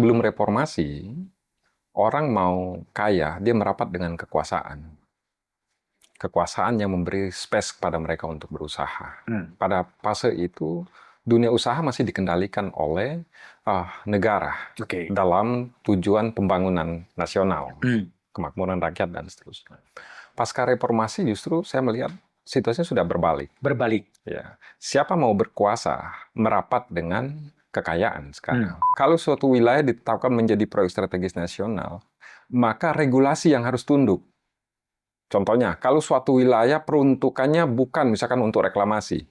sebelum reformasi, orang mau kaya, dia merapat dengan kekuasaan. Kekuasaan yang memberi space kepada mereka untuk berusaha. Pada fase itu, dunia usaha masih dikendalikan oleh negara dalam tujuan pembangunan nasional, kemakmuran rakyat, dan seterusnya. Pasca reformasi justru saya melihat situasinya sudah berbalik. Ya. Siapa mau berkuasa merapat dengan kekayaan sekarang. Kalau suatu wilayah ditetapkan menjadi proyek strategis nasional, maka regulasi yang harus tunduk. Contohnya, kalau suatu wilayah peruntukannya bukan misalkan untuk reklamasi.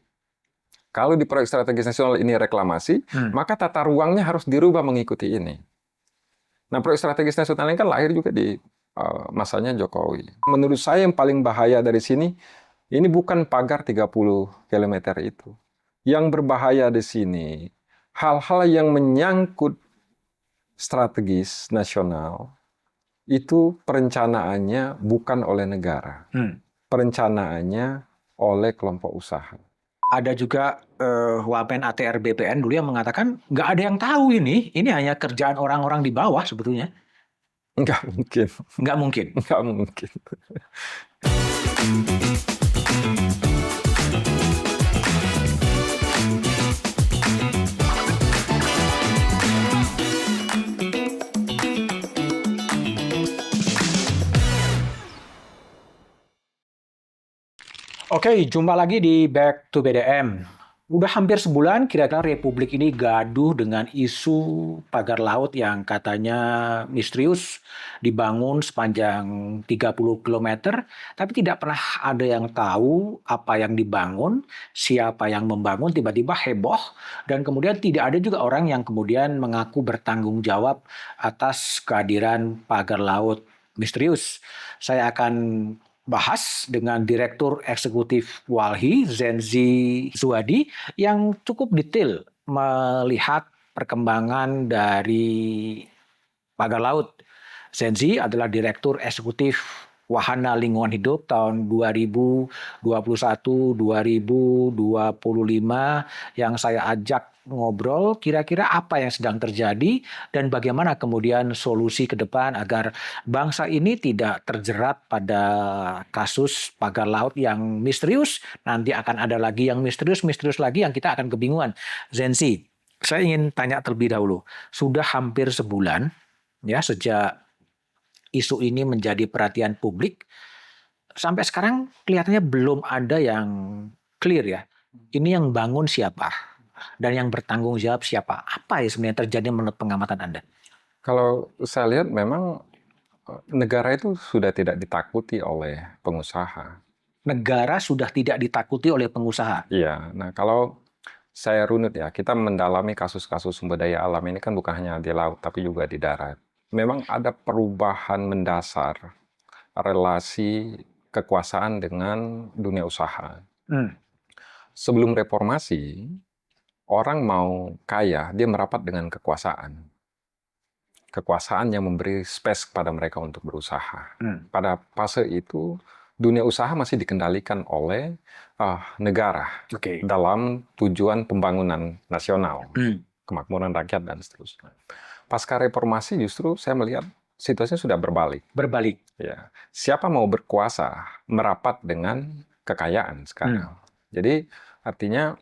Kalau di proyek strategis nasional ini reklamasi, maka tata ruangnya harus dirubah mengikuti ini. Nah, proyek strategis nasional ini kan lahir juga di masanya Jokowi. Menurut saya yang paling bahaya dari sini, ini bukan pagar 30 km itu. Yang berbahaya di sini, hal-hal yang menyangkut strategis nasional, itu perencanaannya bukan oleh negara. Perencanaannya oleh kelompok usaha. Ada juga Wamen ATR BPN dulu yang mengatakan nggak ada yang tahu ini hanya kerjaan orang-orang di bawah sebetulnya. Nggak mungkin. Nggak mungkin. Nggak mungkin. Oke, jumpa lagi di Back to BDM. Udah hampir sebulan kira-kira Republik ini gaduh dengan isu pagar laut yang katanya misterius dibangun sepanjang 30 km, tapi tidak pernah ada yang tahu apa yang dibangun, siapa yang membangun, tiba-tiba heboh, dan kemudian tidak ada juga orang yang kemudian mengaku bertanggung jawab atas kehadiran pagar laut misterius. Saya akan bahas dengan Direktur Eksekutif Walhi, Zenzi Zuhadi, yang cukup detail melihat perkembangan dari pagar laut. Zenzi adalah Direktur Eksekutif Wahana Lingkungan Hidup tahun 2021-2025 yang saya ajak ngobrol kira-kira apa yang sedang terjadi dan bagaimana kemudian solusi ke depan agar bangsa ini tidak terjerat pada kasus pagar laut yang misterius. Nanti akan ada lagi yang misterius lagi yang kita akan kebingungan. Zenzi, saya ingin tanya terlebih dahulu. Sudah hampir sebulan ya sejak isu ini menjadi perhatian publik, sampai sekarang kelihatannya belum ada yang clear ya. Ini yang bangun siapa? Dan yang bertanggung jawab siapa? Apa ya sebenarnya terjadi menurut pengamatan Anda? Kalau saya lihat memang negara itu sudah tidak ditakuti oleh pengusaha. Negara sudah tidak ditakuti oleh pengusaha. Iya, nah kalau saya runut ya, kita mendalami kasus-kasus sumber daya alam ini kan bukan hanya di laut, tapi juga di darat. Memang ada perubahan mendasar relasi kekuasaan dengan dunia usaha. Sebelum reformasi, orang mau kaya, dia merapat dengan kekuasaan. Kekuasaan yang memberi space kepada mereka untuk berusaha. Pada fase itu, dunia usaha masih dikendalikan oleh negara dalam tujuan pembangunan nasional, kemakmuran rakyat, dan seterusnya. Pasca reformasi justru saya melihat situasinya sudah berbalik. Ya. Siapa mau berkuasa merapat dengan kekayaan sekarang. Jadi artinya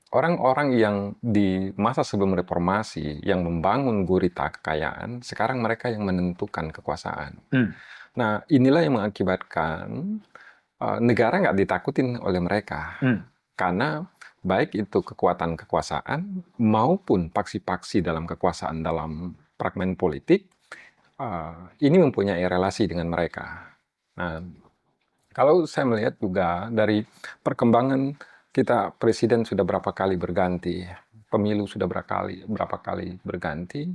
orang-orang yang di masa sebelum reformasi yang membangun gurita kekayaan, sekarang mereka yang menentukan kekuasaan. Nah, inilah yang mengakibatkan negara nggak ditakutin oleh mereka. Karena baik itu kekuatan kekuasaan maupun paksi-paksi dalam kekuasaan dalam fragmen politik, ini mempunyai relasi dengan mereka. Nah, kalau saya melihat juga dari perkembangan kita, presiden sudah berapa kali berganti, pemilu sudah berapa kali berganti,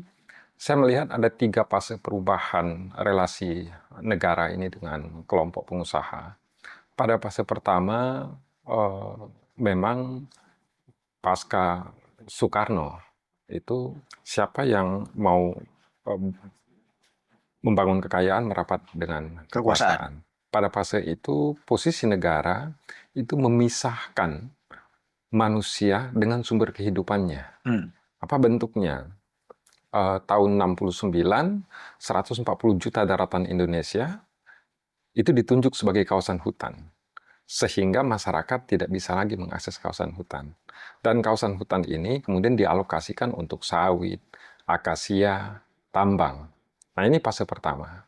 saya melihat ada 3 fase perubahan relasi negara ini dengan kelompok pengusaha. Pada fase pertama, memang pasca Soekarno, itu siapa yang mau membangun kekayaan merapat dengan kekuasaan. Pada fase itu, posisi negara itu memisahkan manusia dengan sumber kehidupannya. Apa bentuknya? tahun 69, 140 juta daratan Indonesia itu ditunjuk sebagai kawasan hutan. Sehingga masyarakat tidak bisa lagi mengakses kawasan hutan. Dan kawasan hutan ini kemudian dialokasikan untuk sawit, akasia, tambang. Nah, ini fase pertama.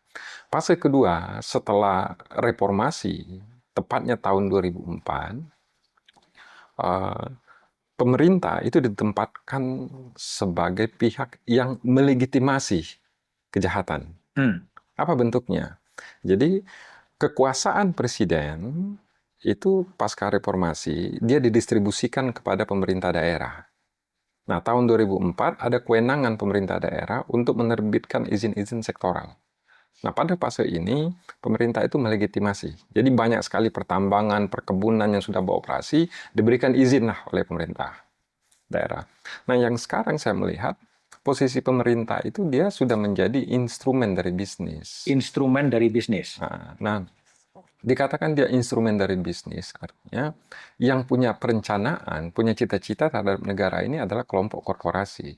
Fase kedua, setelah reformasi, tepatnya tahun 2004, eh, pemerintah itu ditempatkan sebagai pihak yang melegitimasi kejahatan. Apa bentuknya? Jadi, kekuasaan presiden itu pasca reformasi, dia didistribusikan kepada pemerintah daerah. Nah, tahun 2004 ada kewenangan pemerintah daerah untuk menerbitkan izin-izin sektoral. Nah, pada fase ini, pemerintah itu melegitimasi. Jadi banyak sekali pertambangan, perkebunan yang sudah beroperasi, diberikan izin lah oleh pemerintah daerah. Nah, yang sekarang saya melihat, posisi pemerintah itu dia sudah menjadi instrumen dari bisnis. Instrumen dari bisnis. Nah, dikatakan dia instrumen dari bisnis, artinya yang punya perencanaan, punya cita-cita terhadap negara ini adalah kelompok korporasi.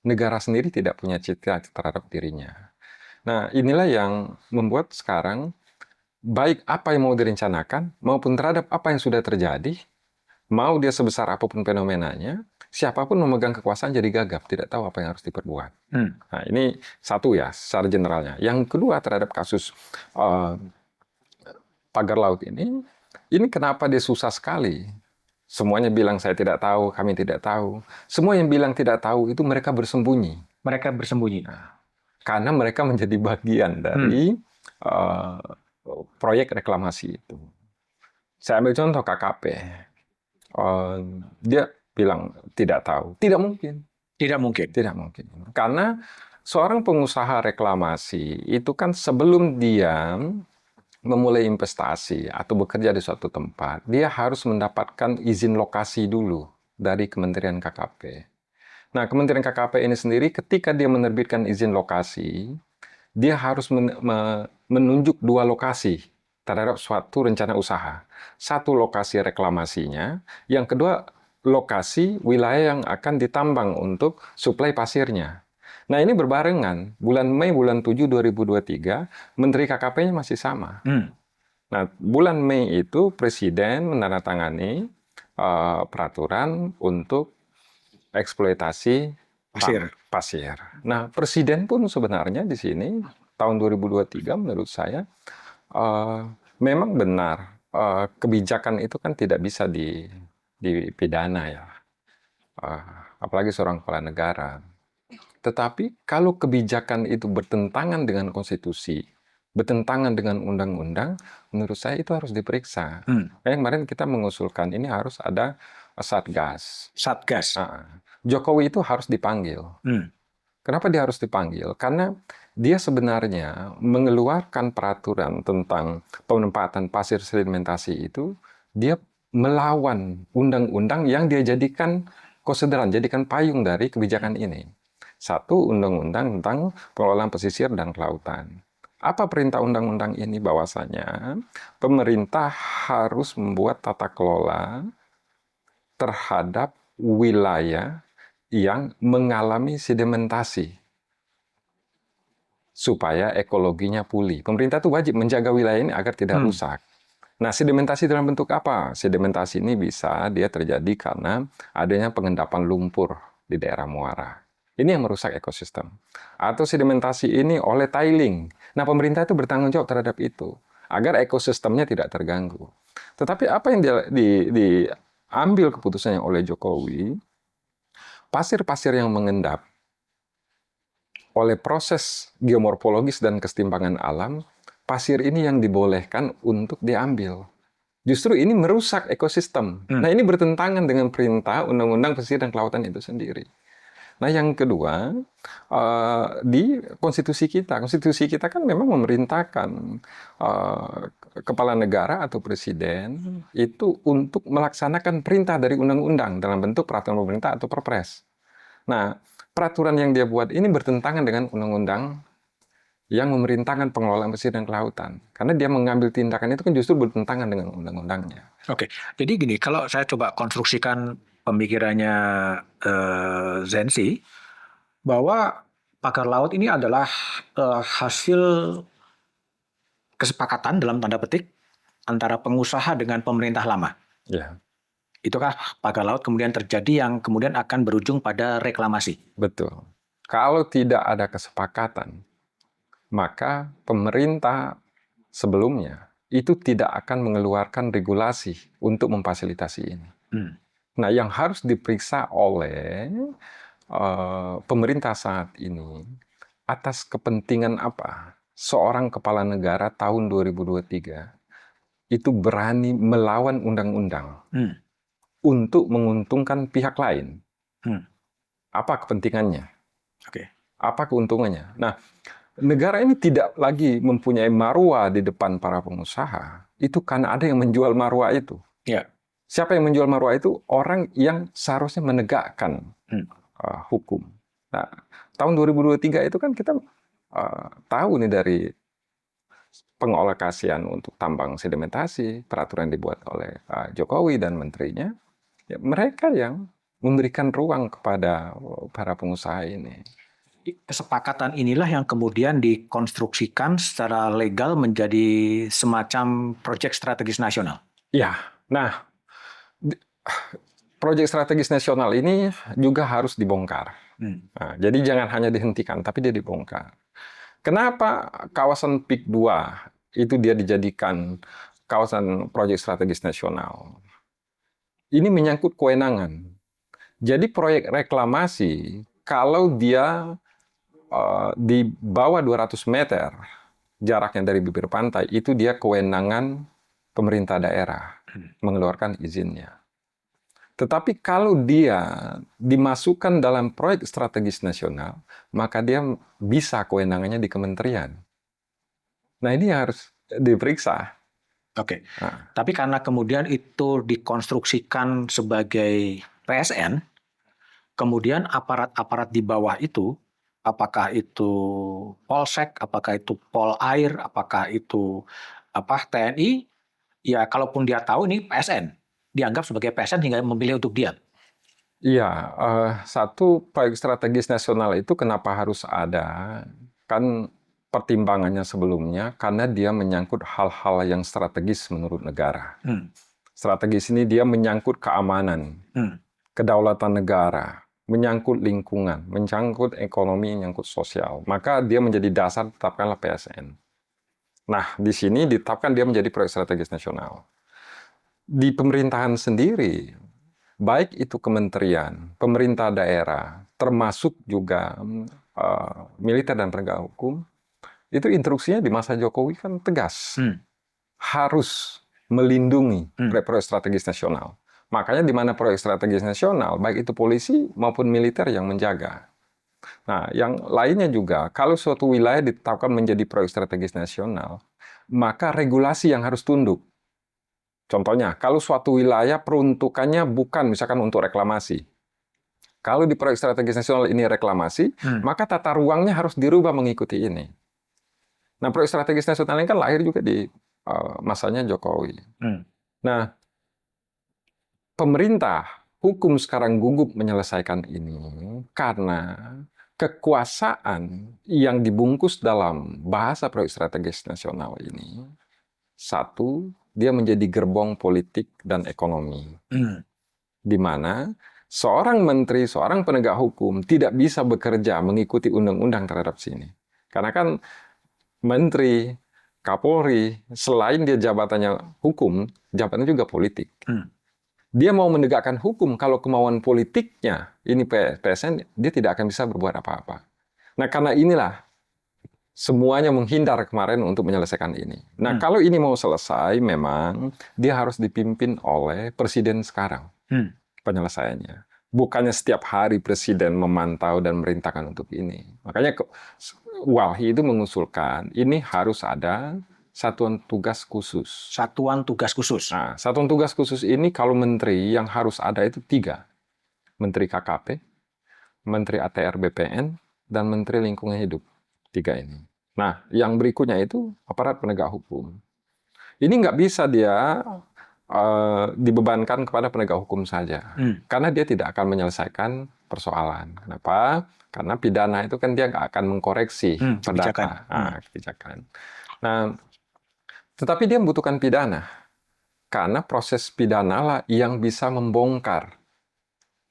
Negara sendiri tidak punya cita terhadap dirinya. Nah, inilah yang membuat sekarang baik apa yang mau direncanakan maupun terhadap apa yang sudah terjadi, mau dia sebesar apapun fenomenanya, siapapun memegang kekuasaan jadi gagap, tidak tahu apa yang harus diperbuat. Nah, ini satu ya, secara generalnya. Yang kedua terhadap kasus pagar laut ini kenapa dia susah sekali? Semuanya bilang saya tidak tahu, kami tidak tahu. Semua yang bilang tidak tahu itu mereka bersembunyi. Mereka bersembunyi. Karena mereka menjadi bagian dari proyek reklamasi itu. Saya ambil contoh KKP. Dia bilang tidak tahu. Tidak mungkin. Tidak mungkin. Tidak mungkin. Karena seorang pengusaha reklamasi itu kan sebelum dia memulai investasi atau bekerja di suatu tempat, dia harus mendapatkan izin lokasi dulu dari Kementerian KKP. Nah, Kementerian KKP ini sendiri ketika dia menerbitkan izin lokasi, dia harus menunjuk dua lokasi terhadap suatu rencana usaha. Satu lokasi reklamasinya, yang kedua lokasi wilayah yang akan ditambang untuk suplai pasirnya. Nah, ini berbarengan. Bulan Mei, bulan 7 2023, Menteri KKP-nya masih sama. Nah, bulan Mei itu Presiden menandatangani peraturan untuk eksploitasi pasir. Nah, Presiden pun sebenarnya di sini, tahun 2023 menurut saya, memang benar. Kebijakan itu kan tidak bisa dipidana ya. Apalagi seorang kepala negara. Tetapi kalau kebijakan itu bertentangan dengan konstitusi, bertentangan dengan undang-undang, menurut saya itu harus diperiksa. Kayak kemarin kita mengusulkan ini harus ada Satgas. Jokowi itu harus dipanggil. Kenapa dia harus dipanggil? Karena dia sebenarnya mengeluarkan peraturan tentang penempatan pasir sedimentasi itu, dia melawan undang-undang yang dia jadikan konsideran, jadikan payung dari kebijakan ini. Satu, undang-undang tentang pengelolaan pesisir dan kelautan. Apa perintah undang-undang ini? Bahwasanya pemerintah harus membuat tata kelola terhadap wilayah yang mengalami sedimentasi supaya ekologinya pulih. Pemerintah itu wajib menjaga wilayah ini agar tidak rusak. Nah, sedimentasi dalam bentuk apa? Sedimentasi ini bisa dia terjadi karena adanya pengendapan lumpur di daerah muara. Ini yang merusak ekosistem. Atau sedimentasi ini oleh tiling. Nah, pemerintah itu bertanggung jawab terhadap itu agar ekosistemnya tidak terganggu. Tetapi apa yang diambil keputusannya oleh Jokowi, pasir-pasir yang mengendap oleh proses geomorfologis dan kesetimbangan alam, pasir ini yang dibolehkan untuk diambil. Justru ini merusak ekosistem. Nah, ini bertentangan dengan perintah Undang-Undang Pesisir dan Kelautan itu sendiri. Nah, yang kedua, di konstitusi kita kan memang memerintahkan kepala negara atau presiden itu untuk melaksanakan perintah dari undang-undang dalam bentuk peraturan pemerintah atau perpres. Nah, peraturan yang dia buat ini bertentangan dengan undang-undang yang memerintahkan pengelolaan pesisir dan kelautan. Karena dia mengambil tindakan itu kan justru bertentangan dengan undang-undangnya. Oke, jadi gini, kalau saya coba konstruksikan pemikirannya Zensi, bahwa pagar laut ini adalah hasil kesepakatan dalam tanda petik antara pengusaha dengan pemerintah lama. Ya, Itukah pagar laut kemudian terjadi yang kemudian akan berujung pada reklamasi? betul. Kalau tidak ada kesepakatan, maka pemerintah sebelumnya itu tidak akan mengeluarkan regulasi untuk memfasilitasi ini. Hmm. Nah, yang harus diperiksa oleh pemerintah saat ini atas kepentingan apa seorang kepala negara tahun 2023 itu berani melawan undang-undang Hmm. untuk menguntungkan pihak lain. Hmm. Apa kepentingannya? Oke. Apa keuntungannya? Nah, negara ini tidak lagi mempunyai marwah di depan para pengusaha. Itu karena ada yang menjual marwah itu. Ya. Siapa yang menjual marwah itu? Orang yang seharusnya menegakkan hukum. Nah, tahun 2023 itu kan kita tahu nih dari pengalokasian untuk tambang sedimentasi, peraturan dibuat oleh Jokowi dan menterinya, ya mereka yang memberikan ruang kepada para pengusaha ini. Kesepakatan inilah yang kemudian dikonstruksikan secara legal menjadi semacam proyek strategis nasional. Ya, nah, proyek strategis nasional ini juga harus dibongkar. Nah, jadi jangan hanya dihentikan, tapi dia dibongkar. Kenapa kawasan PIK 2 itu dia dijadikan kawasan proyek strategis nasional? Ini menyangkut kewenangan. Jadi proyek reklamasi, kalau dia di bawah 200 meter jaraknya dari bibir pantai, itu dia kewenangan pemerintah daerah mengeluarkan izinnya. Tetapi kalau dia dimasukkan dalam proyek strategis nasional, maka dia bisa kewenangannya di kementerian. Nah, ini harus diperiksa. Oke. Tapi karena kemudian itu dikonstruksikan sebagai PSN, kemudian aparat-aparat di bawah itu, apakah itu Polsek, apakah itu Polair, apakah itu TNI, ya kalaupun dia tahu ini PSN, dianggap sebagai PSN hingga memilih untuk diam. Iya, satu proyek strategis nasional itu kenapa harus ada? Kan pertimbangannya sebelumnya karena dia menyangkut hal-hal yang strategis menurut negara. Strategis ini dia menyangkut keamanan, kedaulatan negara, menyangkut lingkungan, menyangkut ekonomi, menyangkut sosial. Maka dia menjadi dasar tetapkanlah PSN. Nah, di sini ditetapkan dia menjadi proyek strategis nasional. Di pemerintahan sendiri, baik itu kementerian, pemerintah daerah, termasuk juga militer dan penegak hukum, itu instruksinya di masa Jokowi kan tegas. Harus melindungi proyek strategis nasional. Makanya di mana proyek strategis nasional, baik itu polisi maupun militer yang menjaga. Nah, yang lainnya juga, kalau suatu wilayah ditetapkan menjadi proyek strategis nasional, maka regulasi yang harus tunduk. Contohnya, kalau suatu wilayah peruntukannya bukan misalkan untuk reklamasi. Kalau di proyek strategis nasional ini reklamasi, maka tata ruangnya harus dirubah mengikuti ini. Nah, proyek strategis nasional ini kan lahir juga di masanya Jokowi. Nah, pemerintah hukum sekarang gugup menyelesaikan ini karena kekuasaan yang dibungkus dalam bahasa proyek strategis nasional ini, satu, dia menjadi gerbong politik dan ekonomi. Di mana seorang menteri, seorang penegak hukum tidak bisa bekerja mengikuti undang-undang terhadap sini. Karena kan menteri, Kapolri, selain dia jabatannya hukum, jabatannya juga politik. Dia mau menegakkan hukum, kalau kemauan politiknya, ini PSN, dia tidak akan bisa berbuat apa-apa. Nah, karena inilah semuanya menghindar kemarin untuk menyelesaikan ini. Nah, kalau ini mau selesai, memang dia harus dipimpin oleh presiden sekarang penyelesaiannya. Bukannya setiap hari presiden memantau dan merintahkan untuk ini. Makanya Walhi itu mengusulkan ini harus ada satuan tugas khusus. Satuan tugas khusus. Nah, satuan tugas khusus ini kalau menteri yang harus ada itu 3. Menteri KKP, Menteri ATR BPN, dan Menteri Lingkungan Hidup. 3 ini. Nah, yang berikutnya itu aparat penegak hukum. Ini nggak bisa dia dibebankan kepada penegak hukum saja. Karena dia tidak akan menyelesaikan persoalan. Kenapa? Karena pidana itu kan dia nggak akan mengkoreksi kebijakan. perdata, kebijakan. Nah, tetapi dia membutuhkan pidana karena proses pidana lah yang bisa membongkar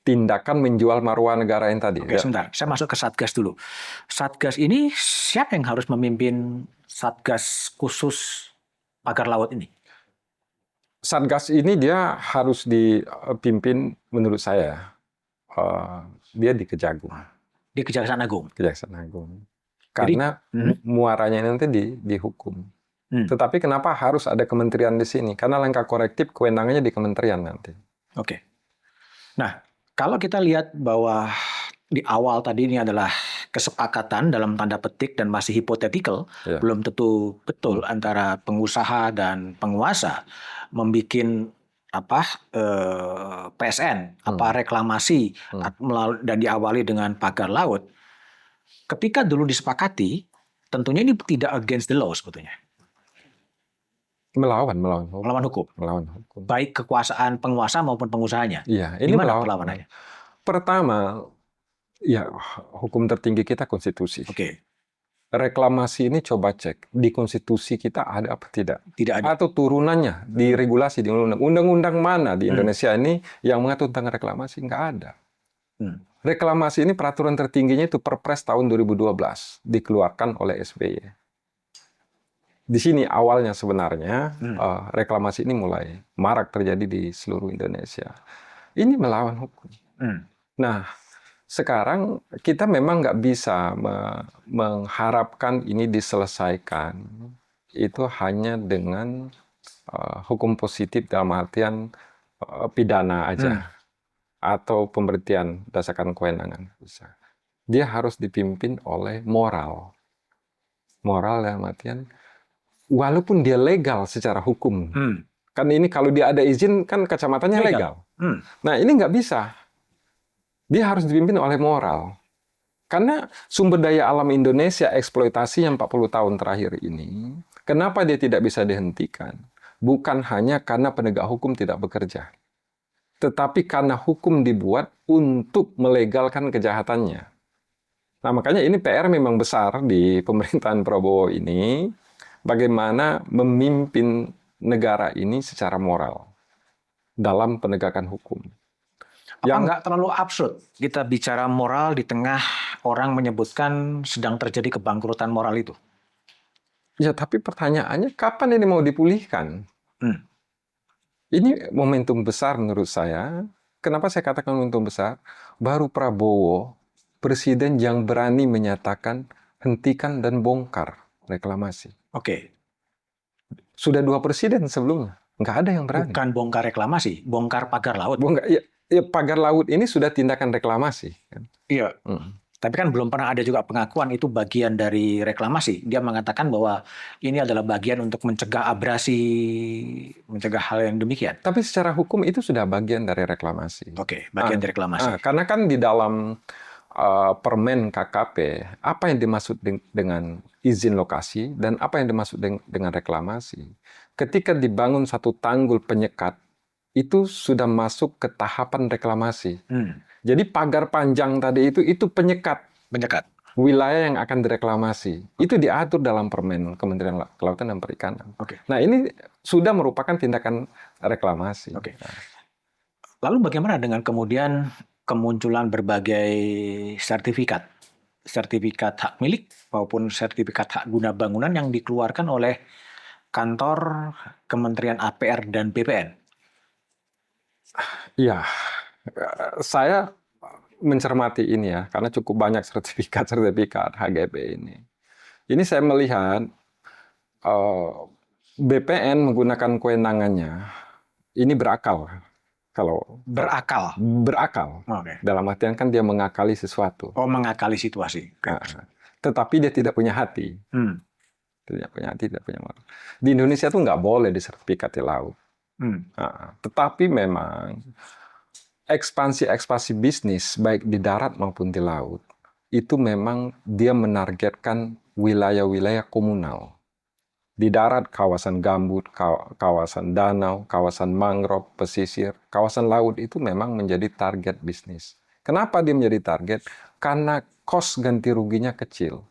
tindakan menjual marwah negara yang tadi. Oke, sebentar. Saya masuk ke Satgas dulu. Satgas ini siapa yang harus memimpin Satgas khusus pagar laut ini? Satgas ini dia harus dipimpin menurut saya dia di Kejagung, Di Kejaksaan Agung. Kejaksaan Agung. Jadi, Karena muaranya nanti di hukum. Tetapi kenapa harus ada kementerian di sini? Karena langkah korektif kewenangannya di kementerian nanti. Oke. Nah, kalau kita lihat bahwa di awal tadi ini adalah kesepakatan dalam tanda petik dan masih hipotetikal, Ya. belum tentu betul antara pengusaha dan penguasa membikin PSN, reklamasi dan diawali dengan pagar laut. Ketika dulu disepakati, tentunya ini tidak against the law sebetulnya. Melawan hukum. Melawan hukum. Baik kekuasaan penguasa maupun pengusahanya. Iya, ini Gimana melawan. perlawanannya? Pertama, ya hukum tertinggi kita konstitusi. Oke. Reklamasi ini coba cek di konstitusi kita ada apa tidak? Tidak ada. Atau turunannya di regulasi di undang-undang mana di Indonesia ini yang mengatur tentang reklamasi? Nggak ada. Reklamasi ini peraturan tertingginya itu Perpres tahun 2012 dikeluarkan oleh SBY. Di sini awalnya sebenarnya reklamasi ini mulai marak terjadi di seluruh Indonesia. Ini melawan hukum. Nah, sekarang kita memang nggak bisa mengharapkan ini diselesaikan itu hanya dengan hukum positif dalam artian pidana aja atau pemberhentian berdasarkan kewenangan. Dia harus dipimpin oleh moral. Moral dalam artian walaupun dia legal secara hukum. Kan ini kalau dia ada izin kan kacamatanya legal. Nah ini nggak bisa. Dia harus dipimpin oleh moral. Karena sumber daya alam Indonesia eksploitasi yang 40 tahun terakhir ini, kenapa dia tidak bisa dihentikan? Bukan hanya karena penegak hukum tidak bekerja. Tetapi karena hukum dibuat untuk melegalkan kejahatannya. Nah makanya ini PR memang besar di pemerintahan Prabowo ini. Bagaimana memimpin negara ini secara moral dalam penegakan hukum. Apa nggak terlalu absurd kita bicara moral di tengah orang menyebutkan sedang terjadi kebangkrutan moral itu? Ya, tapi pertanyaannya kapan ini mau dipulihkan? Ini momentum besar menurut saya. Kenapa saya katakan momentum besar? Baru Prabowo, presiden yang berani menyatakan hentikan dan bongkar reklamasi. Oke. Sudah 2 presiden sebelumnya. Nggak ada yang berani. Bukan bongkar reklamasi, bongkar pagar laut. Bongkar, ya, pagar laut ini sudah tindakan reklamasi. Iya. Tapi kan belum pernah ada juga pengakuan itu bagian dari reklamasi. Dia mengatakan bahwa ini adalah bagian untuk mencegah abrasi, mencegah hal yang demikian. Tapi secara hukum itu sudah bagian dari reklamasi. Oke, bagian dari reklamasi. Karena kan di dalam Permen KKP, apa yang dimaksud dengan izin lokasi dan apa yang dimaksud dengan reklamasi. Ketika dibangun satu tanggul penyekat, itu sudah masuk ke tahapan reklamasi. Jadi pagar panjang tadi itu penyekat. Wilayah yang akan direklamasi. Itu diatur dalam Permen Kementerian Kelautan dan Perikanan. Nah ini sudah merupakan tindakan reklamasi. Lalu bagaimana dengan kemudian kemunculan berbagai sertifikat hak milik maupun sertifikat hak guna bangunan yang dikeluarkan oleh kantor Kementerian APR dan BPN? Ya, saya mencermati ini ya, karena cukup banyak sertifikat HGB ini. Ini saya melihat BPN menggunakan kewenangannya ini berakal. Kalau berakal, dalam artian kan dia mengakali sesuatu. Mengakali situasi. Tetapi dia tidak punya hati. Tidak punya hati, tidak punya moral. Di Indonesia tuh nggak boleh disertifikati laut. Tetapi memang ekspansi bisnis baik di darat maupun di laut itu memang dia menargetkan wilayah-wilayah komunal. Di darat kawasan gambut, kawasan danau, kawasan mangrove, pesisir, kawasan laut itu memang menjadi target bisnis. Kenapa dia menjadi target? Karena kos ganti ruginya kecil.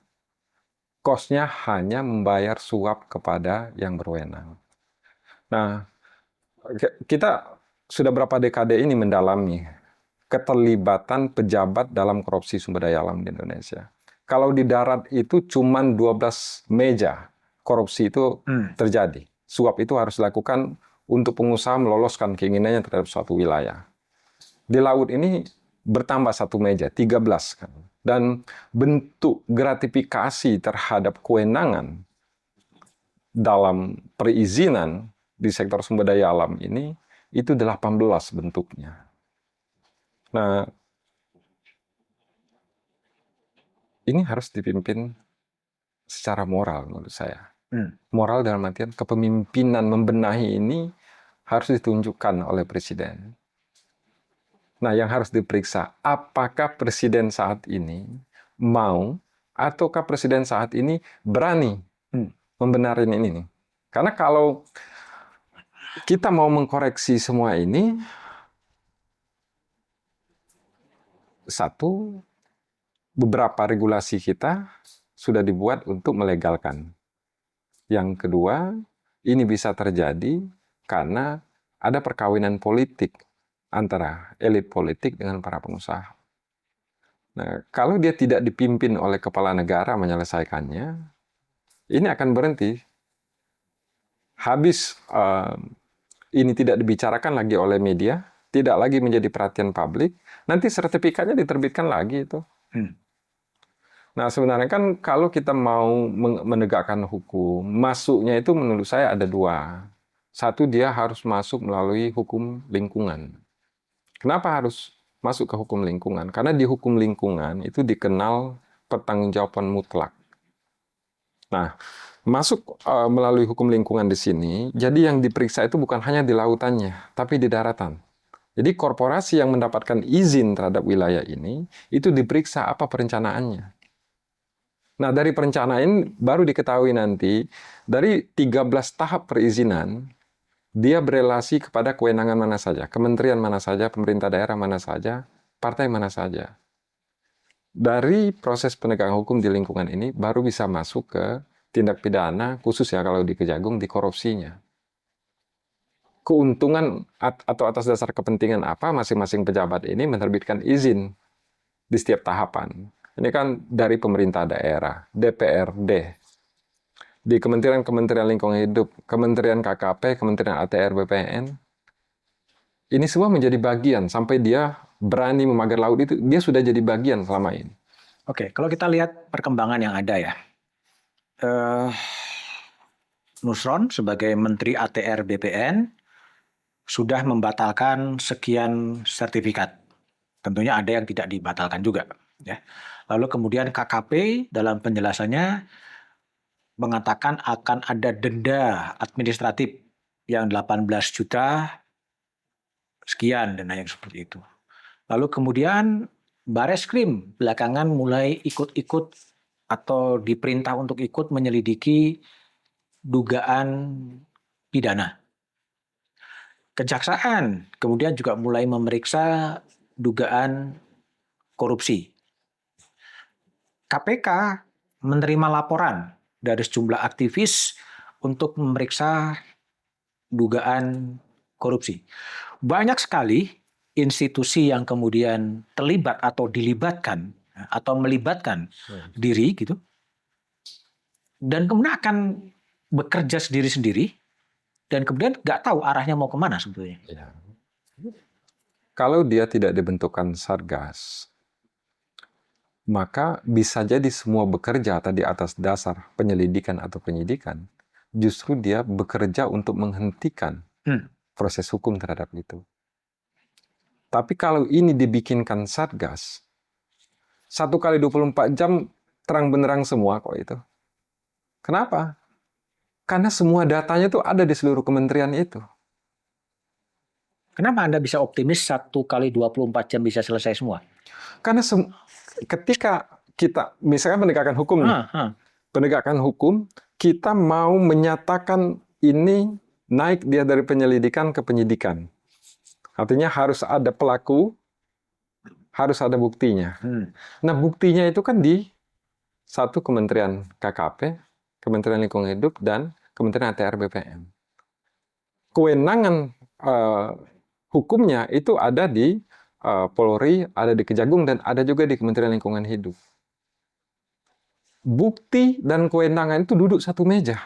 Kosnya hanya membayar suap kepada yang berwenang. Nah, kita sudah berapa dekade ini mendalami keterlibatan pejabat dalam korupsi sumber daya alam di Indonesia. Kalau di darat itu cuma 12 meja korupsi itu terjadi. Suap itu harus dilakukan untuk pengusaha meloloskan keinginannya terhadap suatu wilayah. Di laut ini bertambah 1 meja, 13 kan. Dan bentuk gratifikasi terhadap kewenangan dalam perizinan di sektor sumber daya alam ini itu 18 bentuknya. Nah, ini harus dipimpin secara moral menurut saya. Moral dalam artian kepemimpinan membenahi ini harus ditunjukkan oleh presiden. Nah, yang harus diperiksa, apakah presiden saat ini mau ataukah presiden saat ini berani membenarin ini. Karena kalau kita mau mengkoreksi semua ini, satu, beberapa regulasi kita sudah dibuat untuk melegalkan. Yang kedua, ini bisa terjadi karena ada perkawinan politik antara elit politik dengan para pengusaha. Nah, kalau dia tidak dipimpin oleh kepala negara menyelesaikannya, ini akan berhenti. Habis ini tidak dibicarakan lagi oleh media, tidak lagi menjadi perhatian publik, nanti sertifikatnya diterbitkan lagi itu. Nah, sebenarnya kan kalau kita mau menegakkan hukum, masuknya itu menurut saya ada dua. Satu, dia harus masuk melalui hukum lingkungan. Kenapa harus masuk ke hukum lingkungan? Karena di hukum lingkungan itu dikenal pertanggungjawaban mutlak. Nah, masuk melalui hukum lingkungan di sini, jadi yang diperiksa itu bukan hanya di lautannya, tapi di daratan. Jadi korporasi yang mendapatkan izin terhadap wilayah ini, itu diperiksa apa perencanaannya. Nah, dari perencanaan baru diketahui nanti, dari 13 tahap perizinan, dia berelasi kepada kewenangan mana saja, kementerian mana saja, pemerintah daerah mana saja, partai mana saja. Dari proses penegakan hukum di lingkungan ini, baru bisa masuk ke tindak pidana, khusus ya kalau di Kejagung, di korupsinya. Keuntungan atau atas dasar kepentingan apa masing-masing pejabat ini menerbitkan izin di setiap tahapan. Ini kan dari pemerintah daerah, DPRD, di Kementerian Lingkungan Hidup, Kementerian KKP, Kementerian ATR BPN. Ini semua menjadi bagian sampai dia berani memagar laut itu, dia sudah jadi bagian selama ini. Oke, kalau kita lihat perkembangan yang ada ya, Nusron sebagai Menteri ATR BPN sudah membatalkan sekian sertifikat. Tentunya ada yang tidak dibatalkan juga. Ya. Lalu kemudian KKP dalam penjelasannya mengatakan akan ada denda administratif yang 18 juta sekian, dana yang seperti itu. Lalu kemudian Bareskrim belakangan mulai ikut-ikut atau diperintah untuk ikut menyelidiki dugaan pidana. Kejaksaan kemudian juga mulai memeriksa dugaan korupsi. KPK menerima laporan dari sejumlah aktivis untuk memeriksa dugaan korupsi. Banyak sekali institusi yang kemudian terlibat atau dilibatkan atau melibatkan diri gitu, dan kemudian akan bekerja sendiri-sendiri dan kemudian nggak tahu arahnya mau kemana sebetulnya. Ya. Kalau dia tidak dibentukkan Satgas, maka bisa jadi semua bekerja tadi atas dasar penyelidikan atau penyidikan, justru dia bekerja untuk menghentikan proses hukum terhadap itu. Tapi kalau ini dibikinkan Satgas, 1 kali 24 jam terang benderang semua kok itu. Kenapa? Karena semua datanya itu ada di seluruh kementerian itu. Kenapa Anda bisa optimis 1 kali 24 jam bisa selesai semua? Karena ketika kita, misalnya penegakan hukum nih, penegakan hukum, kita mau menyatakan ini naik dia dari penyelidikan ke penyidikan. Artinya harus ada pelaku, harus ada buktinya. Hmm. Nah, buktinya itu kan di satu Kementerian KKP, Kementerian Lingkungan Hidup, dan Kementerian ATR BPN. Kewenangan hukumnya itu ada di Polri, ada di Kejagung, dan ada juga di Kementerian Lingkungan Hidup. Bukti dan kewenangan itu duduk satu meja.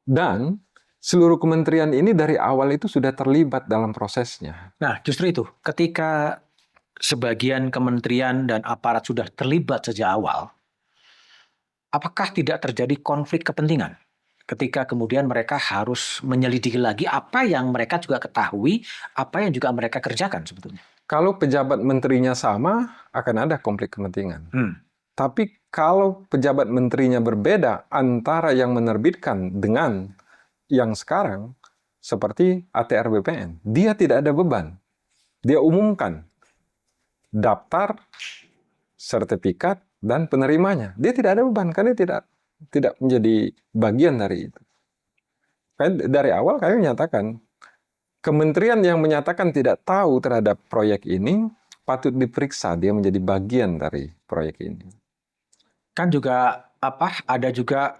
Dan seluruh kementerian ini dari awal itu sudah terlibat dalam prosesnya. Nah, justru itu, ketika sebagian kementerian dan aparat sudah terlibat sejak awal, apakah tidak terjadi konflik kepentingan? Ketika kemudian mereka harus menyelidiki lagi apa yang mereka juga ketahui, apa yang juga mereka kerjakan sebetulnya. Kalau pejabat menterinya sama, akan ada konflik kepentingan. Tapi kalau pejabat menterinya berbeda antara yang menerbitkan dengan yang sekarang, seperti ATR BPN, dia tidak ada beban. Dia umumkan daftar, sertifikat, dan penerimanya. Dia tidak ada beban, karena dia tidak menjadi bagian dari itu. Dari awal kami menyatakan, kementerian yang menyatakan tidak tahu terhadap proyek ini, patut diperiksa dia menjadi bagian dari proyek ini. Kan juga ada juga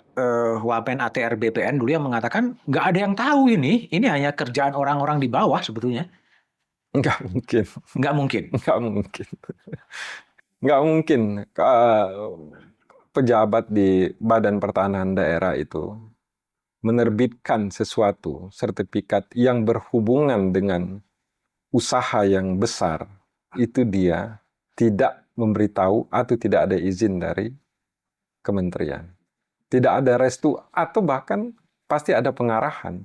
Wamen ATR BPN dulu yang mengatakan nggak ada yang tahu ini hanya kerjaan orang-orang di bawah sebetulnya. Nggak mungkin. Nggak mungkin. Nggak mungkin. Nggak mungkin. Pejabat di Badan Pertanahan Daerah itu menerbitkan sesuatu, sertifikat yang berhubungan dengan usaha yang besar, itu dia tidak memberitahu atau tidak ada izin dari kementerian. Tidak ada restu atau bahkan pasti ada pengarahan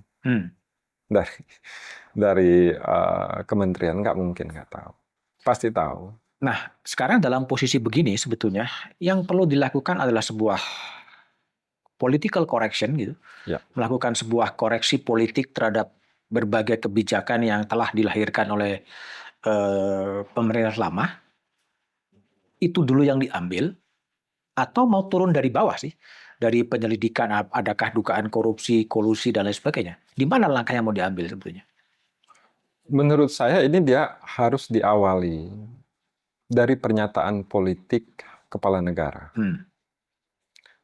dari kementerian. Nggak mungkin nggak tahu. Pasti tahu. Nah, sekarang dalam posisi begini sebetulnya yang perlu dilakukan adalah sebuah political correction gitu. Ya. Melakukan sebuah koreksi politik terhadap berbagai kebijakan yang telah dilahirkan oleh pemerintah lama. Itu dulu yang diambil, atau mau turun dari bawah sih? Dari penyelidikan, adakah dugaan korupsi, kolusi, dan lain sebagainya. Di mana langkah yang mau diambil sebetulnya? Menurut saya ini dia harus diawali dari pernyataan politik kepala negara.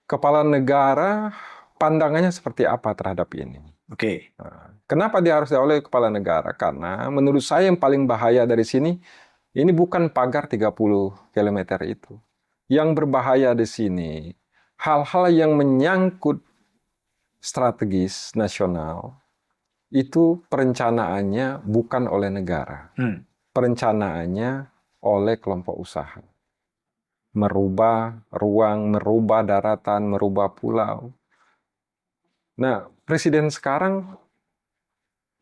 Kepala negara pandangannya seperti apa terhadap ini? Oke. Kenapa dia harus diawali kepala negara? Karena menurut saya yang paling bahaya dari sini, ini bukan pagar 30 km itu. Yang berbahaya di sini, hal-hal yang menyangkut strategis nasional, itu perencanaannya bukan oleh negara. Perencanaannya oleh kelompok usaha. Merubah ruang, merubah daratan, merubah pulau. Nah, Presiden sekarang,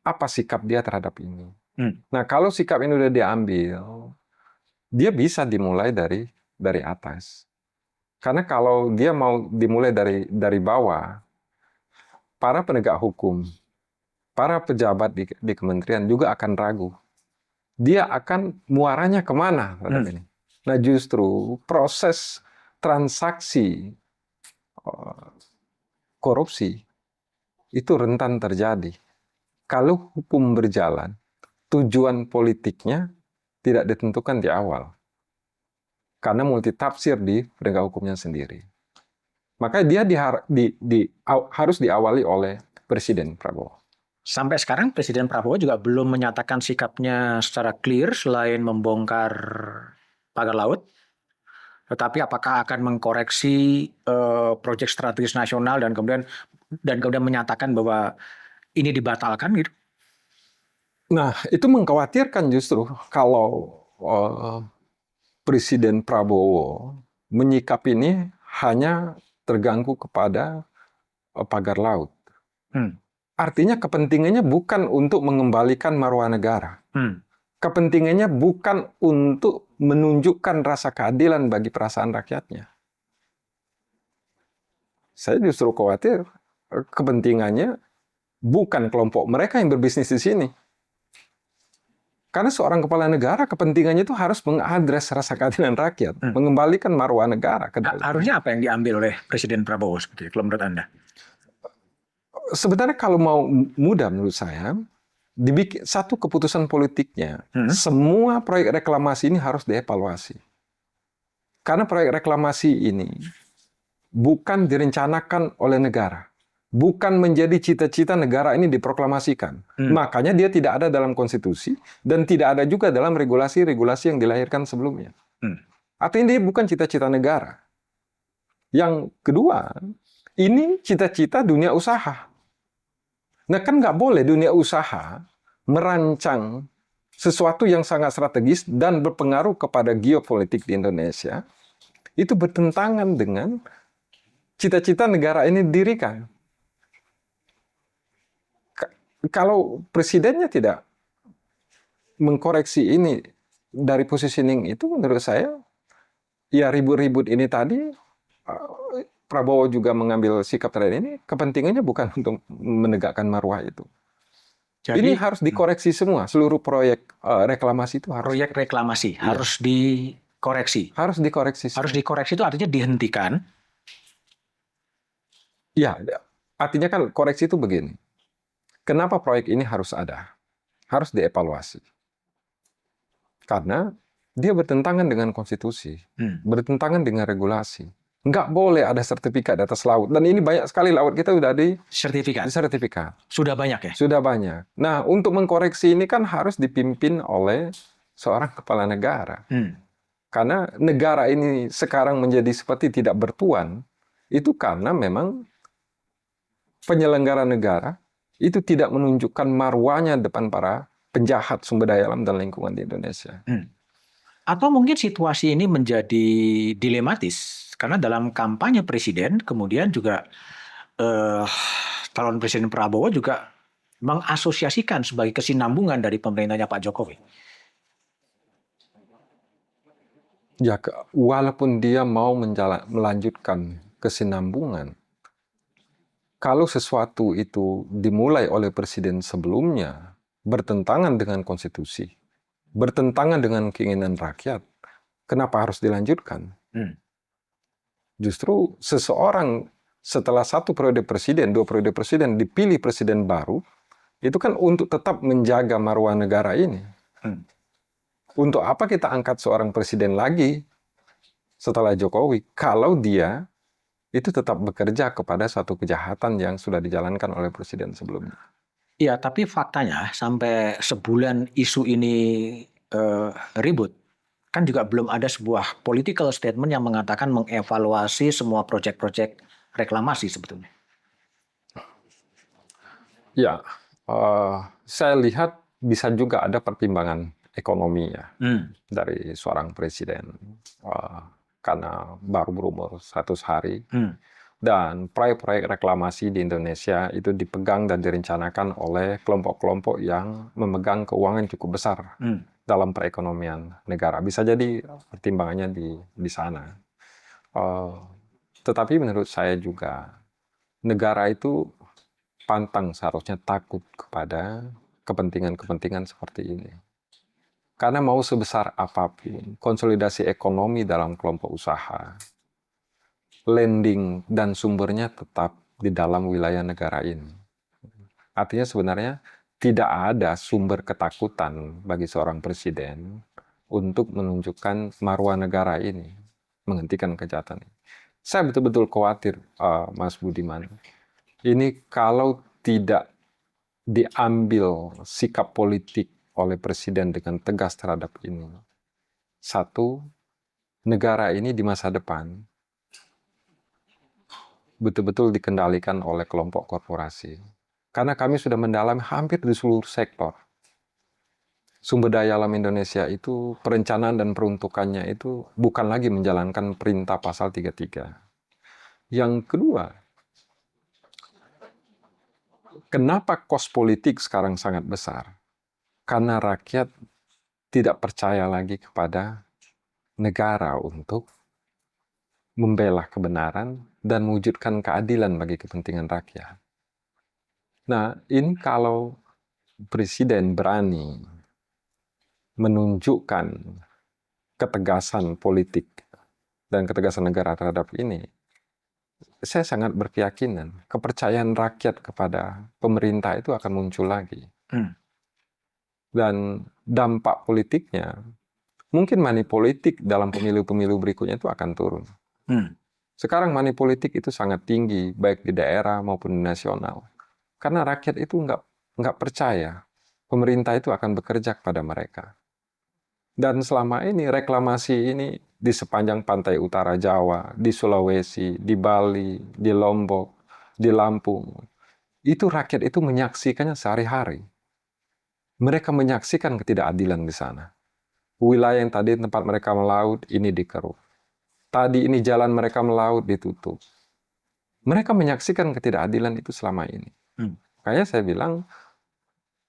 apa sikap dia terhadap ini? Nah, kalau sikap ini udah diambil, dia bisa dimulai dari atas. Karena kalau dia mau dimulai dari bawah, para penegak hukum, para pejabat di kementerian juga akan ragu. Dia akan muaranya kemana? Nah, justru proses transaksi korupsi itu rentan terjadi. Kalau hukum berjalan, tujuan politiknya tidak ditentukan di awal. Karena multitafsir di penegak hukumnya sendiri. Maka dia harus diawali oleh Presiden Prabowo. Sampai sekarang Presiden Prabowo juga belum menyatakan sikapnya secara clear selain membongkar pagar laut. Tetapi apakah akan mengkoreksi proyek strategis nasional dan kemudian menyatakan bahwa ini dibatalkan gitu? Nah, itu mengkhawatirkan justru kalau Presiden Prabowo menyikap ini hanya terganggu kepada pagar laut. Artinya kepentingannya bukan untuk mengembalikan marwah negara. Kepentingannya bukan untuk menunjukkan rasa keadilan bagi perasaan rakyatnya. Saya justru khawatir kepentingannya bukan kelompok mereka yang berbisnis di sini. Karena seorang kepala negara kepentingannya itu harus mengadres rasa keadilan rakyat, mengembalikan marwah negara. Harusnya apa yang diambil oleh Presiden Prabowo sebetulnya, kalau menurut Anda? Sebenarnya kalau mau mudah menurut saya, satu keputusan politiknya, Hmm. semua proyek reklamasi ini harus dievaluasi. Karena proyek reklamasi ini bukan direncanakan oleh negara. Bukan menjadi cita-cita negara ini diproklamasikan. Makanya dia tidak ada dalam konstitusi dan tidak ada juga dalam regulasi-regulasi yang dilahirkan sebelumnya. Artinya dia bukan cita-cita negara. Yang kedua, ini cita-cita dunia usaha. Nah kan nggak boleh dunia usaha merancang sesuatu yang sangat strategis dan berpengaruh kepada geopolitik di Indonesia. Itu bertentangan dengan cita-cita negara ini didirikan. Kalau presidennya tidak mengkoreksi ini dari positioning itu, menurut saya, ya ribut-ribut ini tadi, Prabowo juga mengambil sikap terhadap ini, kepentingannya bukan untuk menegakkan marwah itu. Jadi, ini harus dikoreksi semua, seluruh proyek reklamasi itu harus. Proyek reklamasi harus dikoreksi. Harus dikoreksi. Harus dikoreksi itu artinya dihentikan. Ya, artinya kan koreksi itu begini. Kenapa proyek ini harus ada? Harus dievaluasi. Karena dia bertentangan dengan konstitusi, bertentangan dengan regulasi. Nggak boleh ada sertifikat di atas laut. Dan ini banyak sekali laut kita sudah di sertifikat. Sudah banyak ya? Sudah banyak. Nah, untuk mengkoreksi ini kan harus dipimpin oleh seorang kepala negara. Karena negara ini sekarang menjadi seperti tidak bertuan, itu karena memang penyelenggara negara itu tidak menunjukkan marwahnya depan para penjahat sumber daya alam dan lingkungan di Indonesia. Atau mungkin situasi ini menjadi dilematis karena dalam kampanye presiden kemudian juga calon presiden Prabowo juga mengasosiasikan sebagai kesinambungan dari pemerintahnya Pak Jokowi. Ya, walaupun dia mau melanjutkan kesinambungan, kalau sesuatu itu dimulai oleh presiden sebelumnya bertentangan dengan konstitusi, bertentangan dengan keinginan rakyat, kenapa harus dilanjutkan? Justru seseorang setelah satu periode presiden, 2 periode presiden, dipilih presiden baru, itu kan untuk tetap menjaga marwah negara ini. Untuk apa kita angkat seorang presiden lagi setelah Jokowi, kalau dia itu tetap bekerja kepada satu kejahatan yang sudah dijalankan oleh presiden sebelumnya. Iya, tapi faktanya sampai sebulan isu ini ribut, kan juga belum ada sebuah political statement yang mengatakan mengevaluasi semua proyek-proyek reklamasi sebetulnya. Ya, saya lihat bisa juga ada pertimbangan ekonomi ya dari seorang presiden karena baru berumur 100 hari. Dan proyek-proyek reklamasi di Indonesia itu dipegang dan direncanakan oleh kelompok-kelompok yang memegang keuangan cukup besar dalam perekonomian negara. Bisa jadi pertimbangannya di sana. Tetapi menurut saya juga negara itu pantang seharusnya takut kepada kepentingan-kepentingan seperti ini. Karena mau sebesar apapun, konsolidasi ekonomi dalam kelompok usaha, lending dan sumbernya tetap di dalam wilayah negara ini. Artinya sebenarnya tidak ada sumber ketakutan bagi seorang presiden untuk menunjukkan marwah negara ini, menghentikan kejahatan ini. Saya betul-betul khawatir, Mas Budiman. Ini kalau tidak diambil sikap politik oleh presiden dengan tegas terhadap ini. Satu, negara ini di masa depan betul-betul dikendalikan oleh kelompok korporasi. Karena kami sudah mendalami hampir di seluruh sektor. Sumber daya alam Indonesia itu, perencanaan dan peruntukannya itu bukan lagi menjalankan perintah pasal 33. Yang kedua, kenapa kos politik sekarang sangat besar? Karena rakyat tidak percaya lagi kepada negara untuk membela kebenaran dan mewujudkan keadilan bagi kepentingan rakyat. Nah, ini kalau presiden berani menunjukkan ketegasan politik dan ketegasan negara terhadap ini, saya sangat berkeyakinan kepercayaan rakyat kepada pemerintah itu akan muncul lagi. Dan dampak politiknya, mungkin money politik dalam pemilu-pemilu berikutnya itu akan turun. Sekarang money politik itu sangat tinggi, baik di daerah maupun di nasional. Karena rakyat itu nggak percaya pemerintah itu akan bekerja kepada mereka. Dan selama ini reklamasi ini di sepanjang pantai utara Jawa, di Sulawesi, di Bali, di Lombok, di Lampung, itu rakyat itu menyaksikannya sehari-hari. Mereka menyaksikan ketidakadilan di sana. Wilayah yang tadi tempat mereka melaut, ini dikeruk. Tadi ini jalan mereka melaut ditutup. Mereka menyaksikan ketidakadilan itu selama ini. Makanya saya bilang,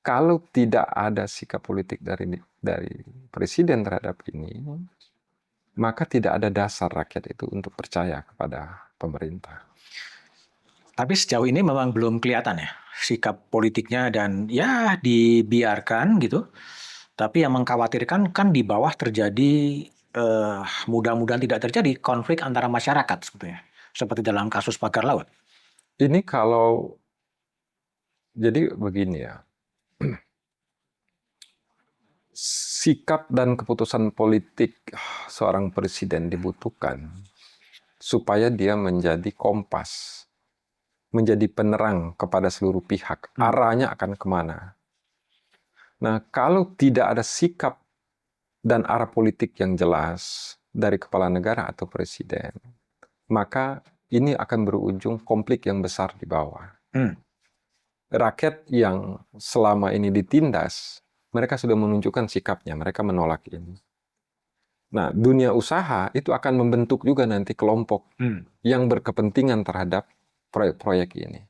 kalau tidak ada sikap politik dari presiden terhadap ini, maka tidak ada dasar rakyat itu untuk percaya kepada pemerintah. Tapi sejauh ini memang belum kelihatan ya sikap politiknya, dan ya dibiarkan gitu. Tapi yang mengkhawatirkan kan di bawah terjadi, mudah-mudahan tidak terjadi konflik antara masyarakat sebetulnya. Seperti dalam kasus pagar laut. Ini kalau, jadi begini ya, sikap dan keputusan politik seorang presiden dibutuhkan supaya dia menjadi kompas, menjadi penerang kepada seluruh pihak, arahnya akan kemana. Nah, kalau tidak ada sikap dan arah politik yang jelas dari kepala negara atau presiden, maka ini akan berujung konflik yang besar di bawah. Rakyat yang selama ini ditindas, mereka sudah menunjukkan sikapnya, mereka menolak ini. Nah, dunia usaha itu akan membentuk juga nanti kelompok yang berkepentingan terhadap proyek-proyek ini.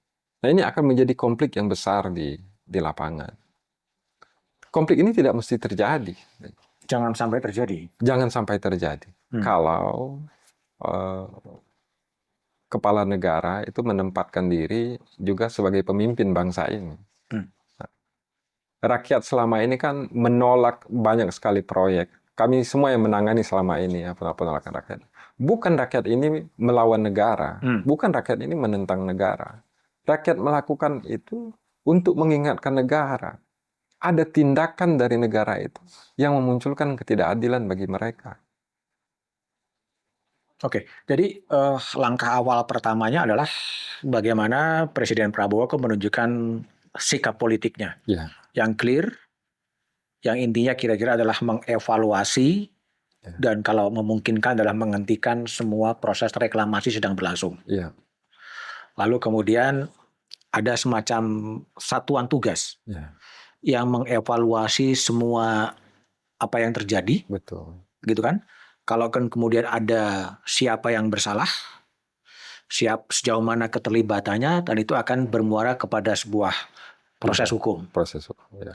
Nah, ini akan menjadi konflik yang besar di lapangan. Konflik ini tidak mesti terjadi. Jangan sampai terjadi. Jangan sampai terjadi. Kalau kepala negara itu menempatkan diri juga sebagai pemimpin bangsa ini. Rakyat selama ini kan menolak banyak sekali proyek. Kami semua yang menangani selama ini ya, penolakan rakyat. Bukan rakyat ini melawan negara, bukan rakyat ini menentang negara. Rakyat melakukan itu untuk mengingatkan negara. Ada tindakan dari negara itu yang memunculkan ketidakadilan bagi mereka. Oke, jadi langkah awal pertamanya adalah bagaimana Presiden Prabowo menunjukkan sikap politiknya yang clear, yang intinya kira-kira adalah mengevaluasi dan kalau memungkinkan adalah menghentikan semua proses reklamasi sedang berlangsung. Lalu kemudian ada semacam satuan tugas yang mengevaluasi semua apa yang terjadi, gitu kan? Kalau kan kemudian ada siapa yang bersalah, sejauh mana keterlibatannya, dan itu akan bermuara kepada sebuah proses hukum.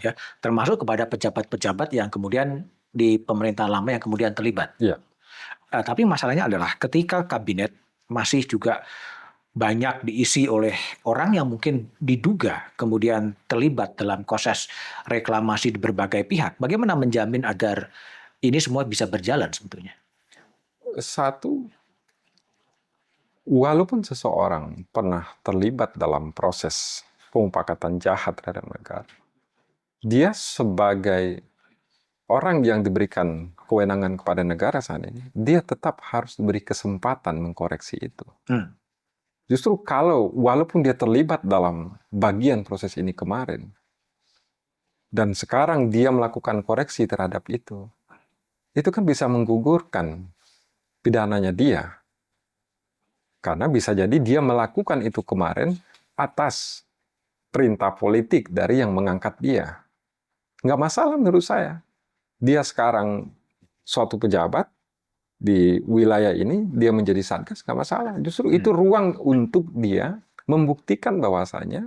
Ya, termasuk kepada pejabat-pejabat yang kemudian di pemerintahan lama yang kemudian terlibat. Tapi masalahnya adalah ketika kabinet masih juga banyak diisi oleh orang yang mungkin diduga kemudian terlibat dalam proses reklamasi di berbagai pihak. Bagaimana menjamin agar ini semua bisa berjalan sebetulnya? Satu, walaupun seseorang pernah terlibat dalam proses pemufakatan jahat terhadap negara, dia sebagai orang yang diberikan kewenangan kepada negara saat ini, dia tetap harus diberi kesempatan mengkoreksi itu. Justru kalau walaupun dia terlibat dalam bagian proses ini kemarin, dan sekarang dia melakukan koreksi terhadap itu kan bisa menggugurkan pidananya dia. Karena bisa jadi dia melakukan itu kemarin atas perintah politik dari yang mengangkat dia. Nggak masalah menurut saya. Dia sekarang suatu pejabat di wilayah ini, dia menjadi satgas, nggak masalah. Justru itu ruang untuk dia membuktikan bahwasanya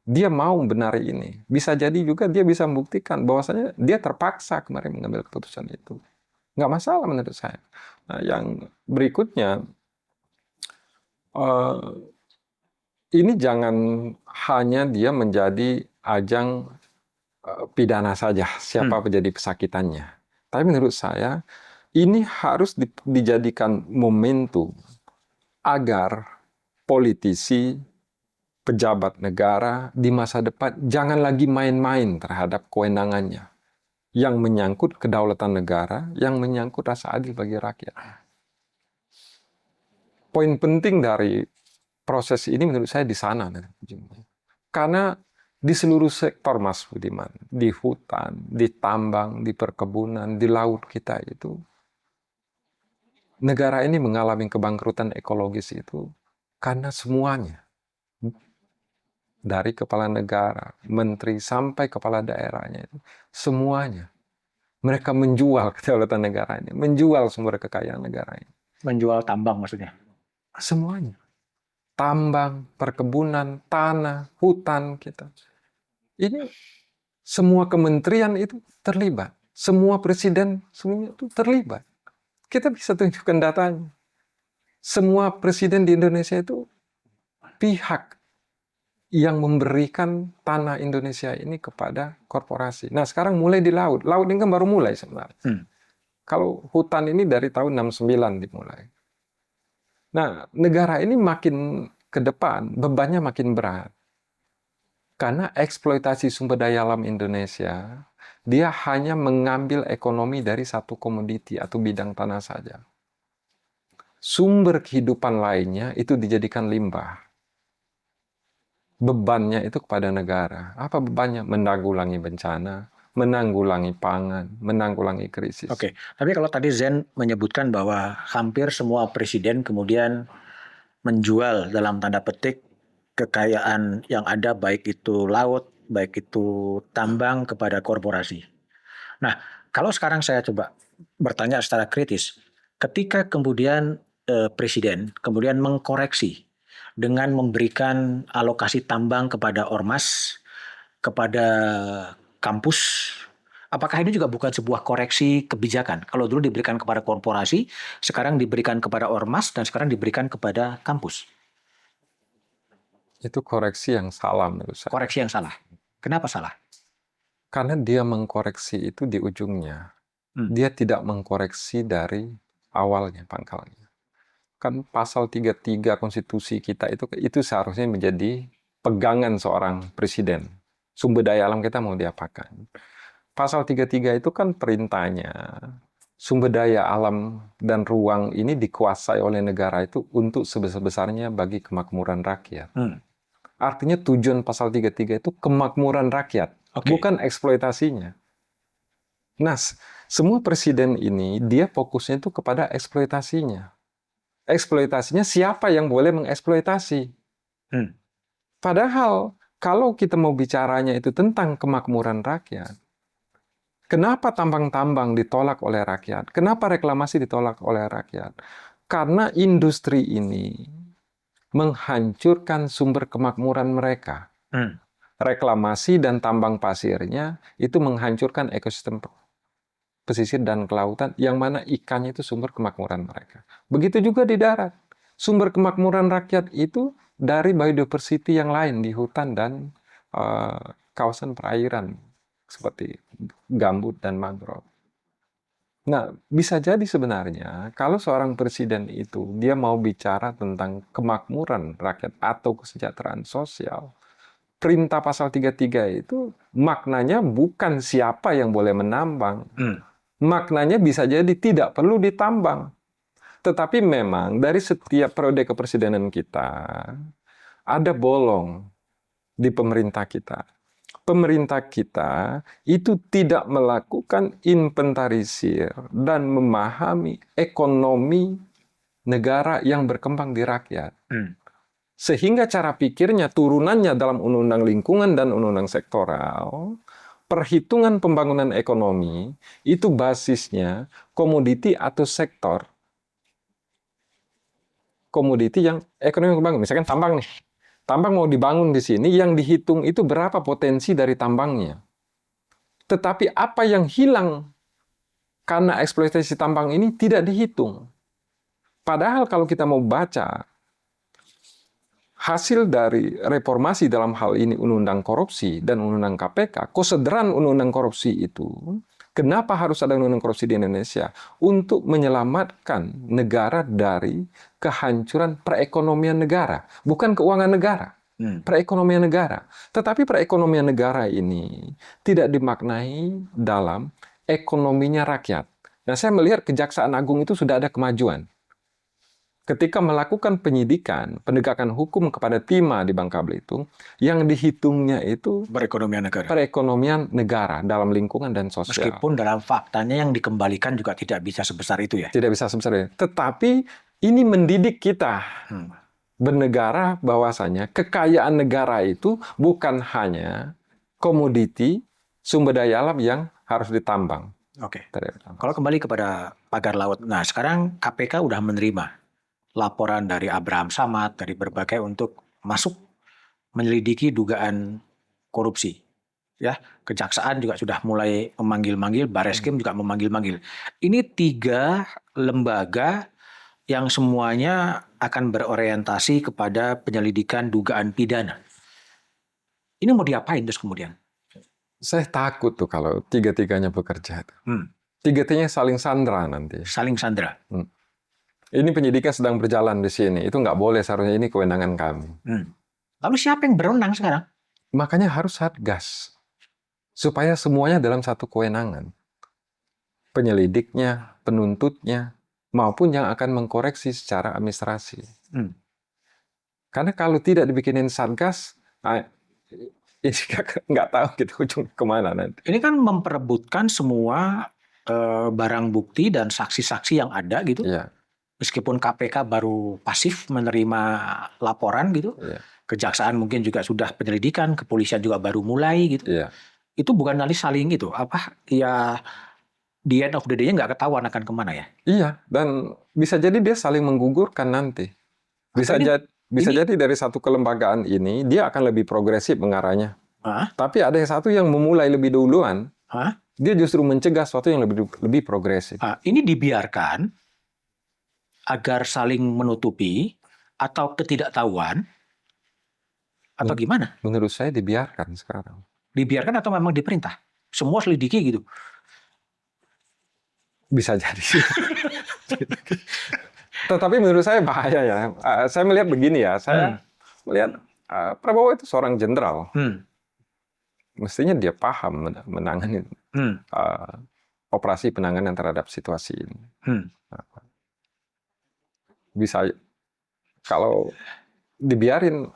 dia mau membenari ini. Bisa jadi juga dia bisa membuktikan bahwasanya dia terpaksa kemarin mengambil keputusan itu. Nggak masalah menurut saya. Nah, yang berikutnya, ini jangan hanya dia menjadi ajang pidana saja, siapa menjadi pesakitannya. Tapi menurut saya, ini harus dijadikan momentum agar politisi, pejabat negara di masa depan jangan lagi main-main terhadap kewenangannya. yang menyangkut kedaulatan negara, yang menyangkut rasa adil bagi rakyat. Poin penting dari proses ini menurut saya di sana. Karena di seluruh sektor, Mas Budiman, di hutan, di tambang, di perkebunan, di laut kita itu, negara ini mengalami kebangkrutan ekologis itu karena semuanya, dari kepala negara, menteri, sampai kepala daerahnya itu, semuanya. Mereka menjual kedaulatan negara ini, menjual sumber kekayaan negara ini. Menjual tambang maksudnya. Semuanya. Tambang, perkebunan, tanah, hutan kita. Ini semua kementerian itu terlibat. Semua presiden semuanya itu terlibat. Kita bisa tunjukkan datanya. Semua presiden di Indonesia itu pihak yang memberikan tanah Indonesia ini kepada korporasi. Nah, sekarang mulai di laut. Laut ini kan baru mulai sebenarnya. Kalau hutan ini dari tahun 69 dimulai. Nah, negara ini makin ke depan, bebannya makin berat. Karena eksploitasi sumber daya alam Indonesia, dia hanya mengambil ekonomi dari satu komoditi atau bidang tanah saja. Sumber kehidupan lainnya itu dijadikan limbah. Bebannya itu kepada negara. Apa bebannya? Menanggulangi bencana, menanggulangi pangan, menanggulangi krisis. Oke, tapi kalau tadi Zen menyebutkan bahwa hampir semua presiden kemudian menjual dalam tanda petik kekayaan yang ada, baik itu laut, baik itu tambang, kepada korporasi. Nah, kalau sekarang saya coba bertanya secara kritis, ketika kemudian presiden kemudian mengkoreksi dengan memberikan alokasi tambang kepada ormas, kepada kampus, apakah ini juga bukan sebuah koreksi kebijakan? Kalau dulu diberikan kepada korporasi, sekarang diberikan kepada ormas, dan sekarang diberikan kepada kampus. Itu koreksi yang salah menurut saya. Koreksi yang salah. Kenapa salah? Karena dia mengkoreksi itu di ujungnya. Dia tidak mengkoreksi dari awalnya, pangkalnya. Kan pasal 33 konstitusi kita itu seharusnya menjadi pegangan seorang presiden. Sumber daya alam kita mau diapakan. Pasal 33 itu kan perintahnya, sumber daya alam dan ruang ini dikuasai oleh negara itu untuk sebesar-besarnya bagi kemakmuran rakyat. Artinya tujuan pasal 33 itu kemakmuran rakyat, bukan eksploitasinya. Nah, semua presiden ini dia fokusnya itu kepada eksploitasinya. Eksploitasinya siapa yang boleh mengeksploitasi? Padahal kalau kita mau bicaranya itu tentang kemakmuran rakyat, kenapa tambang-tambang ditolak oleh rakyat? Kenapa reklamasi ditolak oleh rakyat? Karena industri ini menghancurkan sumber kemakmuran mereka. Reklamasi dan tambang pasirnya itu menghancurkan ekosistem pesisir dan kelautan, yang mana ikannya itu sumber kemakmuran mereka. Begitu juga di darat. Sumber kemakmuran rakyat itu dari biodiversity yang lain di hutan dan kawasan perairan seperti gambut dan mangrove. Nah, bisa jadi sebenarnya kalau seorang presiden itu dia mau bicara tentang kemakmuran rakyat atau kesejahteraan sosial, perintah pasal 33 itu maknanya bukan siapa yang boleh menambang. Maknanya bisa jadi tidak perlu ditambang. Tetapi memang dari setiap periode kepresidenan kita ada bolong di pemerintah kita. Pemerintah kita itu tidak melakukan inventarisir dan memahami ekonomi negara yang berkembang di rakyat. Sehingga cara pikirnya, turunannya dalam undang-undang lingkungan dan undang-undang sektoral, perhitungan pembangunan ekonomi itu basisnya komoditi atau sektor. Komoditi yang ekonomi berkembang, misalkan tambang nih. Tambang mau dibangun di sini, yang dihitung itu berapa potensi dari tambangnya. Tetapi apa yang hilang karena eksploitasi tambang ini tidak dihitung. Padahal kalau kita mau baca hasil dari reformasi dalam hal ini undang-undang korupsi dan undang-undang KPK, konsideran undang-undang korupsi itu, kenapa harus ada undang-undang korupsi di Indonesia? Untuk menyelamatkan negara dari kehancuran perekonomian negara, bukan keuangan negara. perekonomian negara. Tetapi perekonomian negara ini tidak dimaknai dalam ekonominya rakyat. Nah, saya melihat Kejaksaan Agung itu sudah ada kemajuan. Ketika melakukan penyidikan, penegakan hukum kepada timah di Bangka Belitung, yang dihitungnya itu perekonomian negara dalam lingkungan dan sosial. Meskipun dalam faktanya yang dikembalikan juga tidak bisa sebesar itu ya. Tidak bisa sebesar itu. Tetapi ini mendidik kita bernegara bahwasanya kekayaan negara itu bukan hanya komoditi sumber daya alam yang harus ditambang. Oke. Kalau kembali kepada pagar laut, nah sekarang KPK udah menerima laporan dari Abraham Samad, dari berbagai untuk masuk menyelidiki dugaan korupsi. Ya, Kejaksaan juga sudah mulai memanggil-manggil, Bareskrim juga memanggil-manggil. Ini 3 lembaga yang semuanya akan berorientasi kepada penyelidikan dugaan pidana. Ini mau diapain terus kemudian? Saya takut tuh kalau 3-3-nya bekerja. 3-3-nya saling sandra nanti. Saling sandra. Ini penyidikan sedang berjalan di sini. Itu nggak boleh, seharusnya ini kewenangan kami. Lalu siapa yang berwenang sekarang? Makanya harus Satgas. Supaya semuanya dalam satu kewenangan. Penyelidiknya, penuntutnya, maupun yang akan mengkoreksi secara administrasi. Karena kalau tidak dibikinin Satgas, ini nggak tahu gitu ujung kemana nanti. Ini kan memperebutkan semua barang bukti dan saksi-saksi yang ada gitu. Iya. Meskipun KPK baru pasif menerima laporan gitu, Kejaksaan mungkin juga sudah penyelidikan, kepolisian juga baru mulai gitu. Itu bukan nanti saling itu, ya di end of the day-nya nggak ketahuan akan kemana ya? Iya, dan bisa jadi dia saling menggugurkan nanti. Bisa jadi dari satu kelembagaan ini dia akan lebih progresif mengarahnya. Tapi ada yang satu yang memulai lebih duluan, dia justru mencegah sesuatu yang lebih progresif. Ini dibiarkan agar saling menutupi atau ketidaktahuan atau gimana? Menurut saya dibiarkan sekarang. Dibiarkan atau memang diperintah? Semua selidiki gitu? Bisa jadi. Tetapi menurut saya bahaya ya. Saya melihat begini ya. Saya melihat Prabowo itu seorang jenderal. Mestinya dia paham menangani operasi penanganan terhadap situasi ini. Bisa kalau dibiarin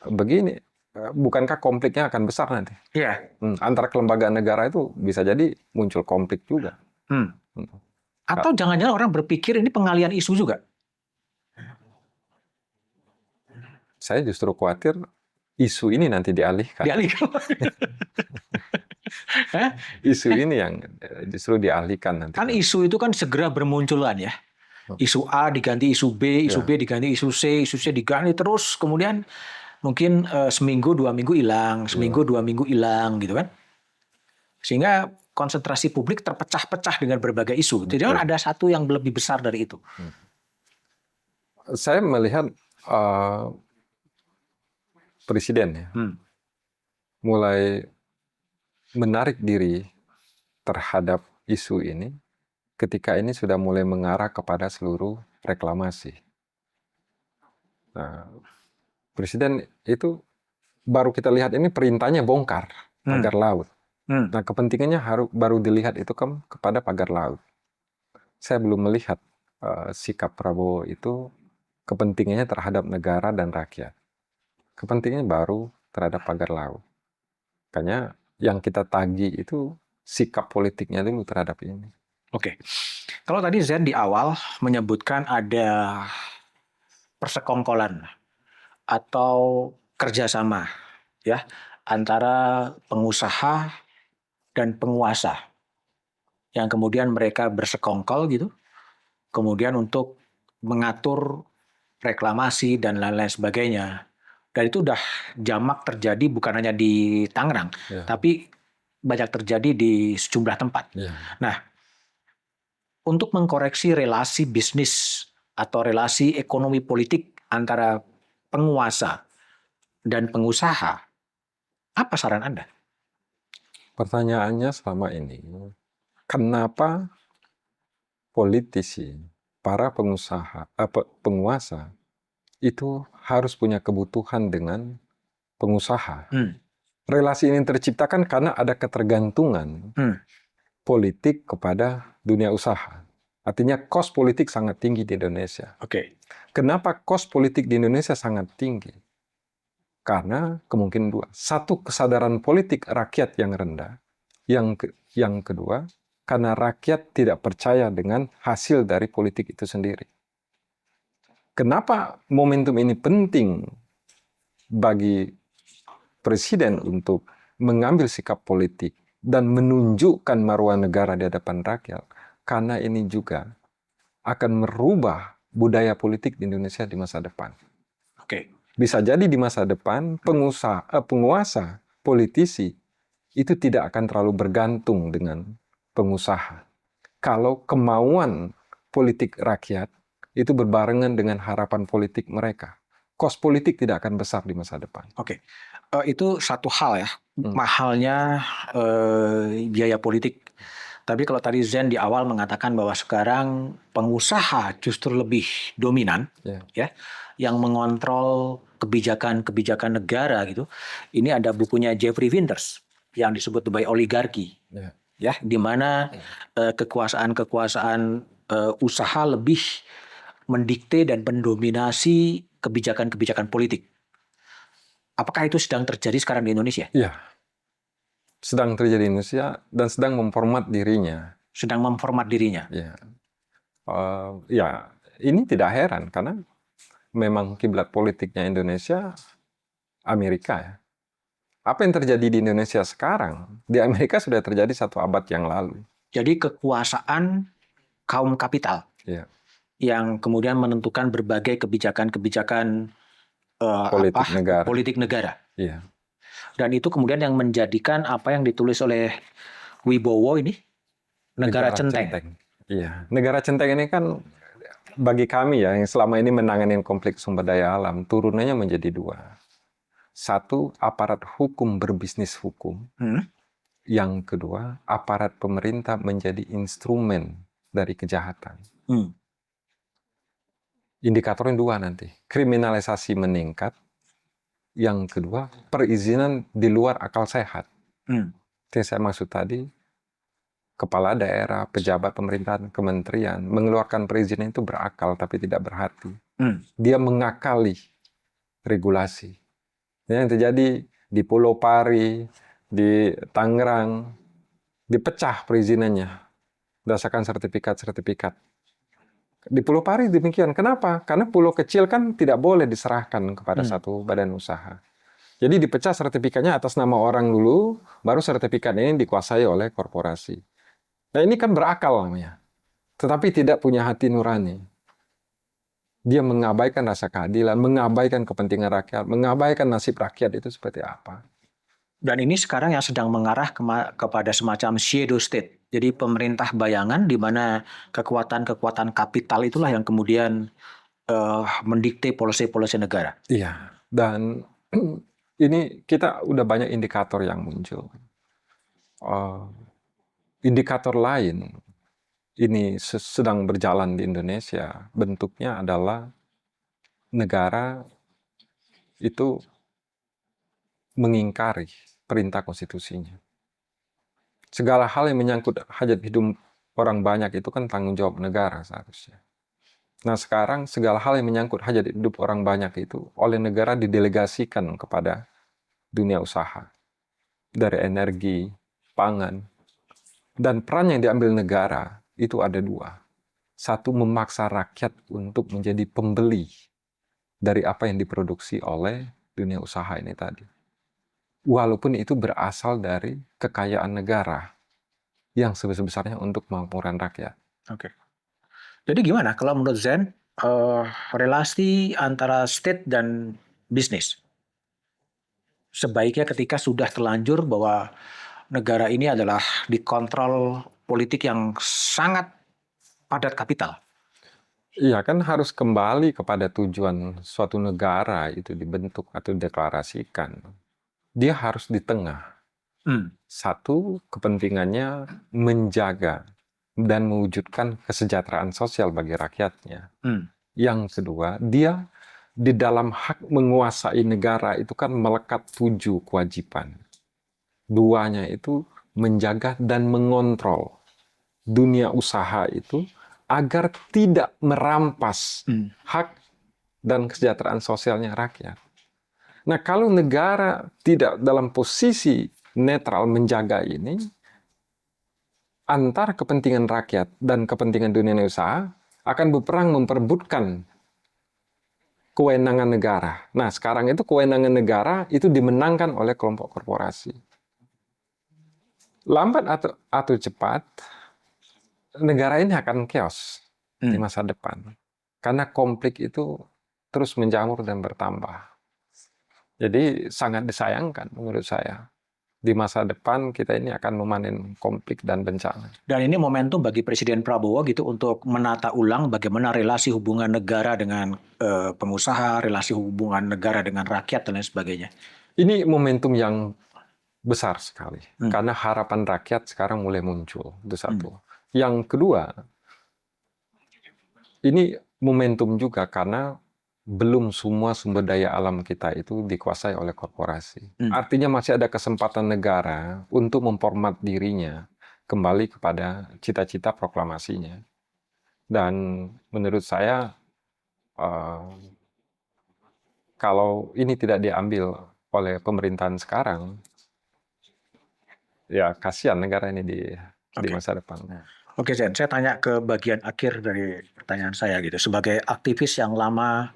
begini, bukankah konfliknya akan besar nanti? Iya. Antara kelembagaan negara itu bisa jadi muncul konflik juga. Atau jangan-jangan orang berpikir ini pengalian isu juga? Saya justru khawatir isu ini nanti dialihkan. Isu ini yang justru dialihkan nanti. Kan isu itu kan segera bermunculan ya. Isu A diganti isu B, isu B diganti isu C diganti terus, kemudian mungkin seminggu 2 minggu hilang, seminggu 2 minggu hilang gitu kan. Sehingga konsentrasi publik terpecah-pecah dengan berbagai isu. Jadi kan ada satu yang lebih besar dari itu. Saya melihat presiden ya, mulai menarik diri terhadap isu ini ketika ini sudah mulai mengarah kepada seluruh reklamasi. Nah, presiden itu baru kita lihat ini perintahnya bongkar pagar laut. Nah, kepentingannya baru dilihat itu kepada pagar laut. Saya belum melihat sikap Prabowo itu kepentingannya terhadap negara dan rakyat. Kepentingannya baru terhadap pagar laut. Makanya yang kita tagih itu sikap politiknya dulu terhadap ini. Oke. Kalau tadi Zen di awal menyebutkan ada persekongkolan atau kerjasama ya antara pengusaha dan penguasa yang kemudian mereka bersekongkol gitu, kemudian untuk mengatur reklamasi dan lain-lain sebagainya. Dan itu udah jamak terjadi bukan hanya di Tangerang, tapi banyak terjadi di sejumlah tempat. Nah, untuk mengkoreksi relasi bisnis atau relasi ekonomi politik antara penguasa dan pengusaha, apa saran Anda? Pertanyaannya selama ini, kenapa politisi, para pengusaha, penguasa itu harus punya kebutuhan dengan pengusaha. Hmm. Relasi ini terciptakan karena ada ketergantungan politik kepada dunia usaha. Artinya kos politik sangat tinggi di Indonesia. Oke. Kenapa kos politik di Indonesia sangat tinggi? Karena kemungkinan dua. Satu, kesadaran politik rakyat yang rendah. Yang kedua, karena rakyat tidak percaya dengan hasil dari politik itu sendiri. Kenapa momentum ini penting bagi presiden untuk mengambil sikap politik dan menunjukkan marwah negara di hadapan rakyat? Karena ini juga akan merubah budaya politik di Indonesia di masa depan. Oke. Bisa jadi di masa depan penguasa, politisi itu tidak akan terlalu bergantung dengan pengusaha. Kalau kemauan politik rakyat itu berbarengan dengan harapan politik mereka, kos politik tidak akan besar di masa depan. Oke. Itu satu hal ya, mahalnya biaya politik. Tapi kalau tadi Zen di awal mengatakan bahwa sekarang pengusaha justru lebih dominan, ya, yang mengontrol kebijakan-kebijakan negara gitu. Ini ada bukunya Jeffrey Winters yang disebut Dubai Oligarki, ya, di mana kekuasaan usaha lebih mendikte dan mendominasi kebijakan-kebijakan politik. Apakah itu sedang terjadi sekarang di Indonesia? Iya, sedang terjadi di Indonesia dan sedang memformat dirinya. Sedang memformat dirinya. Ya, ya, ini tidak heran karena memang kiblat politiknya Indonesia Amerika ya. Apa yang terjadi di Indonesia sekarang, di Amerika sudah terjadi 1 abad yang lalu. Jadi kekuasaan kaum kapital yang kemudian menentukan berbagai kebijakan-kebijakan politik negara. Iya. Dan itu kemudian yang menjadikan apa yang ditulis oleh Wibowo ini, negara centeng. Iya, negara centeng ini kan bagi kami ya, yang selama ini menangani konflik sumber daya alam, turunannya menjadi 2. 1, aparat hukum berbisnis hukum. Yang kedua, aparat pemerintah menjadi instrumen dari kejahatan. Indikatornya 2 nanti. Kriminalisasi meningkat. Yang kedua, perizinan di luar akal sehat. Itu yang saya maksud tadi. Kepala daerah, pejabat pemerintahan, kementerian, mengeluarkan perizinan itu berakal tapi tidak berhati. Dia mengakali regulasi. Yang terjadi di Pulau Pari, di Tangerang, dipecah perizinannya berdasarkan sertifikat-sertifikat. Di Pulau Pari demikian. Kenapa? Karena pulau kecil kan tidak boleh diserahkan kepada satu badan usaha. Jadi dipecah sertifikatnya atas nama orang dulu, baru sertifikat ini dikuasai oleh korporasi. Nah ini kan berakal namanya. Tetapi tidak punya hati nurani. Dia mengabaikan rasa keadilan, mengabaikan kepentingan rakyat, mengabaikan nasib rakyat itu seperti apa. Dan ini sekarang yang sedang mengarah kepada semacam shadow state. Jadi pemerintah bayangan di mana kekuatan-kekuatan kapital itulah yang kemudian mendikte polisi-polisi negara. Iya, dan ini kita udah banyak indikator yang muncul. Indikator lain ini sedang berjalan di Indonesia, bentuknya adalah negara itu mengingkari perintah konstitusinya. Segala hal yang menyangkut hajat hidup orang banyak itu kan tanggung jawab negara seharusnya. Nah sekarang segala hal yang menyangkut hajat hidup orang banyak itu oleh negara didelegasikan kepada dunia usaha. Dari energi, pangan, dan peran yang diambil negara itu ada 2. 1, memaksa rakyat untuk menjadi pembeli dari apa yang diproduksi oleh dunia usaha ini tadi. Walaupun itu berasal dari kekayaan negara yang sebesar-besarnya untuk kemakmuran rakyat. Oke. Jadi gimana kalau menurut Zen relasi antara state dan bisnis? Sebaiknya ketika sudah terlanjur bahwa negara ini adalah dikontrol politik yang sangat padat kapital. Iya kan harus kembali kepada tujuan suatu negara itu dibentuk atau dideklarasikan. Dia harus di tengah. 1, kepentingannya menjaga dan mewujudkan kesejahteraan sosial bagi rakyatnya. Yang kedua, dia di dalam hak menguasai negara itu kan melekat 7 kewajiban. Duanya itu menjaga dan mengontrol dunia usaha itu agar tidak merampas hak dan kesejahteraan sosialnya rakyat. Nah, kalau negara tidak dalam posisi netral menjaga ini, antara kepentingan rakyat dan kepentingan dunia usaha akan berperang memperebutkan kewenangan negara. Nah, sekarang itu kewenangan negara itu dimenangkan oleh kelompok korporasi. Lambat atau cepat, negara ini akan chaos di masa depan. Karena konflik itu terus menjamur dan bertambah. Jadi sangat disayangkan menurut saya. Di masa depan kita ini akan memanen konflik dan bencana. Dan ini momentum bagi Presiden Prabowo gitu untuk menata ulang bagaimana relasi hubungan negara dengan pengusaha, relasi hubungan negara dengan rakyat dan lain sebagainya. Ini momentum yang besar sekali. Karena harapan rakyat sekarang mulai muncul. Itu satu. Yang kedua, ini momentum juga karena belum semua sumber daya alam kita itu dikuasai oleh korporasi. Artinya masih ada kesempatan negara untuk memformat dirinya kembali kepada cita-cita proklamasinya. Dan menurut saya, kalau ini tidak diambil oleh pemerintahan sekarang, ya kasihan negara ini di masa depan. Oke, Zen, saya tanya ke bagian akhir dari pertanyaan saya gitu. Sebagai aktivis yang lama